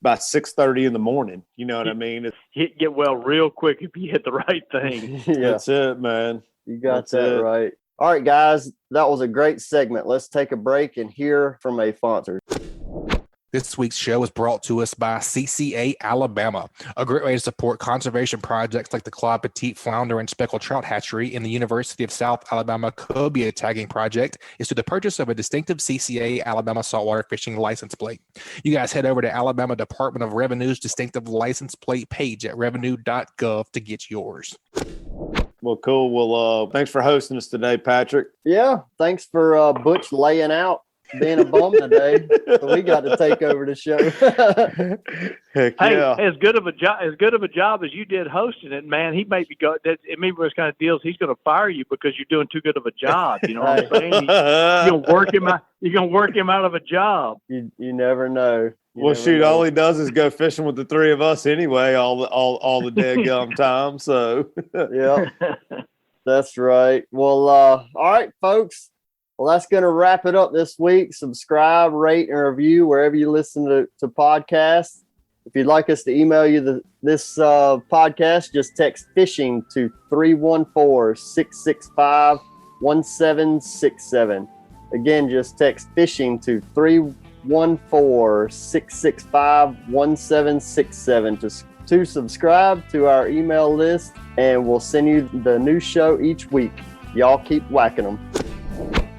C: by 6:30 in the morning. You know what I mean?
D: Get well real quick if you hit the right thing.
A: Yeah,
C: That's it, man.
A: you got
C: That's
A: that
C: it.
A: right. All right, guys, that was a great segment. Let's take a break and hear from a sponsor.
B: This week's show is brought to us by CCA Alabama, a great way to support conservation projects like the Claude Petit Flounder and Speckled Trout Hatchery in the University of South Alabama Cobia Tagging Project is through the purchase of a distinctive CCA Alabama saltwater fishing license plate. You guys head over to Alabama Department of Revenue's distinctive license plate page at revenue.gov to get yours.
C: Well, cool. Well, thanks for hosting us today, Patrick.
A: Yeah, thanks for Butch laying out, being a bum today. So we got to take over the show.
C: Heck
D: Hey,
C: yeah.
D: as good of a job as you did hosting it, man, he may be maybe those kind of deals. He's going to fire you because you're doing too good of a job. You know what I'm saying? You're going to work him out. You're going to work him out of a job.
A: You never know. You
C: Well,
A: never
C: shoot,
A: know.
C: all he does is go fishing with the three of us anyway, all the dead gum time. So
A: Yeah, that's right. Well, all right, folks. Well, that's going to wrap it up this week. Subscribe, rate, and review wherever you listen to podcasts. If you'd like us to email you this podcast, just text fishing to 314-665-1767. Again, just text fishing to 314-665-1767 to subscribe to our email list, and we'll send you the new show each week. Y'all keep whacking them.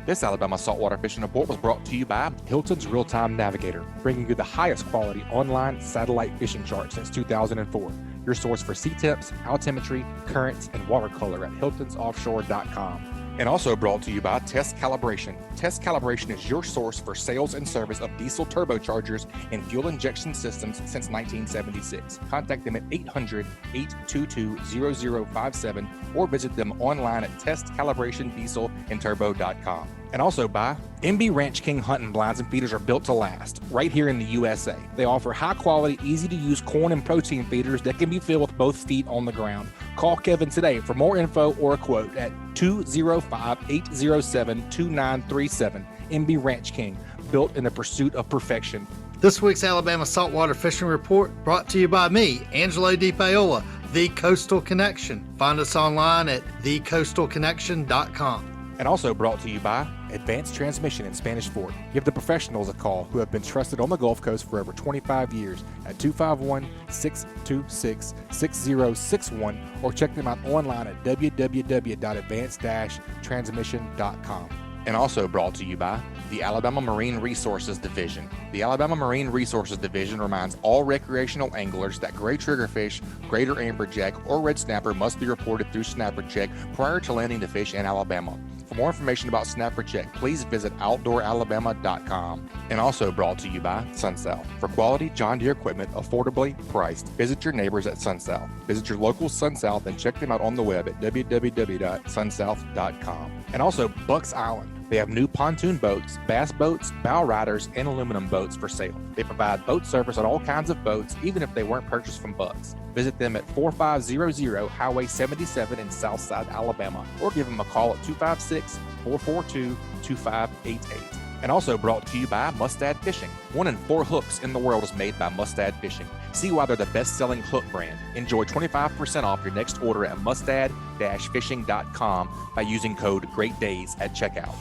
B: This Alabama Saltwater Fishing Report was brought to you by Hilton's Real-Time Navigator, bringing you the highest quality online satellite fishing chart since 2004. Your source for sea temps, altimetry, currents, and watercolor at hiltonsoffshore.com. And also brought to you by Test Calibration. Test Calibration is your source for sales and service of diesel turbochargers and fuel injection systems since 1976. Contact them at 800-822-0057 or visit them online at testcalibratindieselandturbo.com. And also by MB Ranch King hunting blinds and feeders are built to last right here in the USA. They offer high quality, easy to use corn and protein feeders that can be filled with both feet on the ground. Call Kevin today for more info or a quote at 205-807-2937. MB Ranch King, built in the pursuit of perfection.
E: This week's Alabama Saltwater Fishing Report brought to you by me, Angelo DePaola, The Coastal Connection. Find us online at thecoastalconnection.com.
B: And also brought to you by Advanced Transmission in Spanish Fort. Give the professionals a call who have been trusted on the Gulf Coast for over 25 years at 251-626-6061 or check them out online at www.advanced-transmission.com. And also brought to you by the Alabama Marine Resources Division. The Alabama Marine Resources Division reminds all recreational anglers that gray triggerfish, greater amberjack, or red snapper must be reported through Snapper Check prior to landing the fish in Alabama. For more information about Snapper Check, please visit outdooralabama.com. And also brought to you by SunSouth. For quality John Deere equipment affordably priced, visit your neighbors at SunSouth. Visit your local SunSouth and check them out on the web at www.sunsouth.com. And also Bucks Island. They have new pontoon boats, bass boats, bow riders, and aluminum boats for sale. They provide boat service on all kinds of boats, even if they weren't purchased from Bucks. Visit them at 4500 Highway 77 in Southside, Alabama, or give them a call at 256-442-2588. And also brought to you by Mustad Fishing. 1 in 4 hooks in the world is made by Mustad Fishing. See why they're the best-selling hook brand. Enjoy 25% off your next order at mustad-fishing.com by using code GREATDAYS at checkout.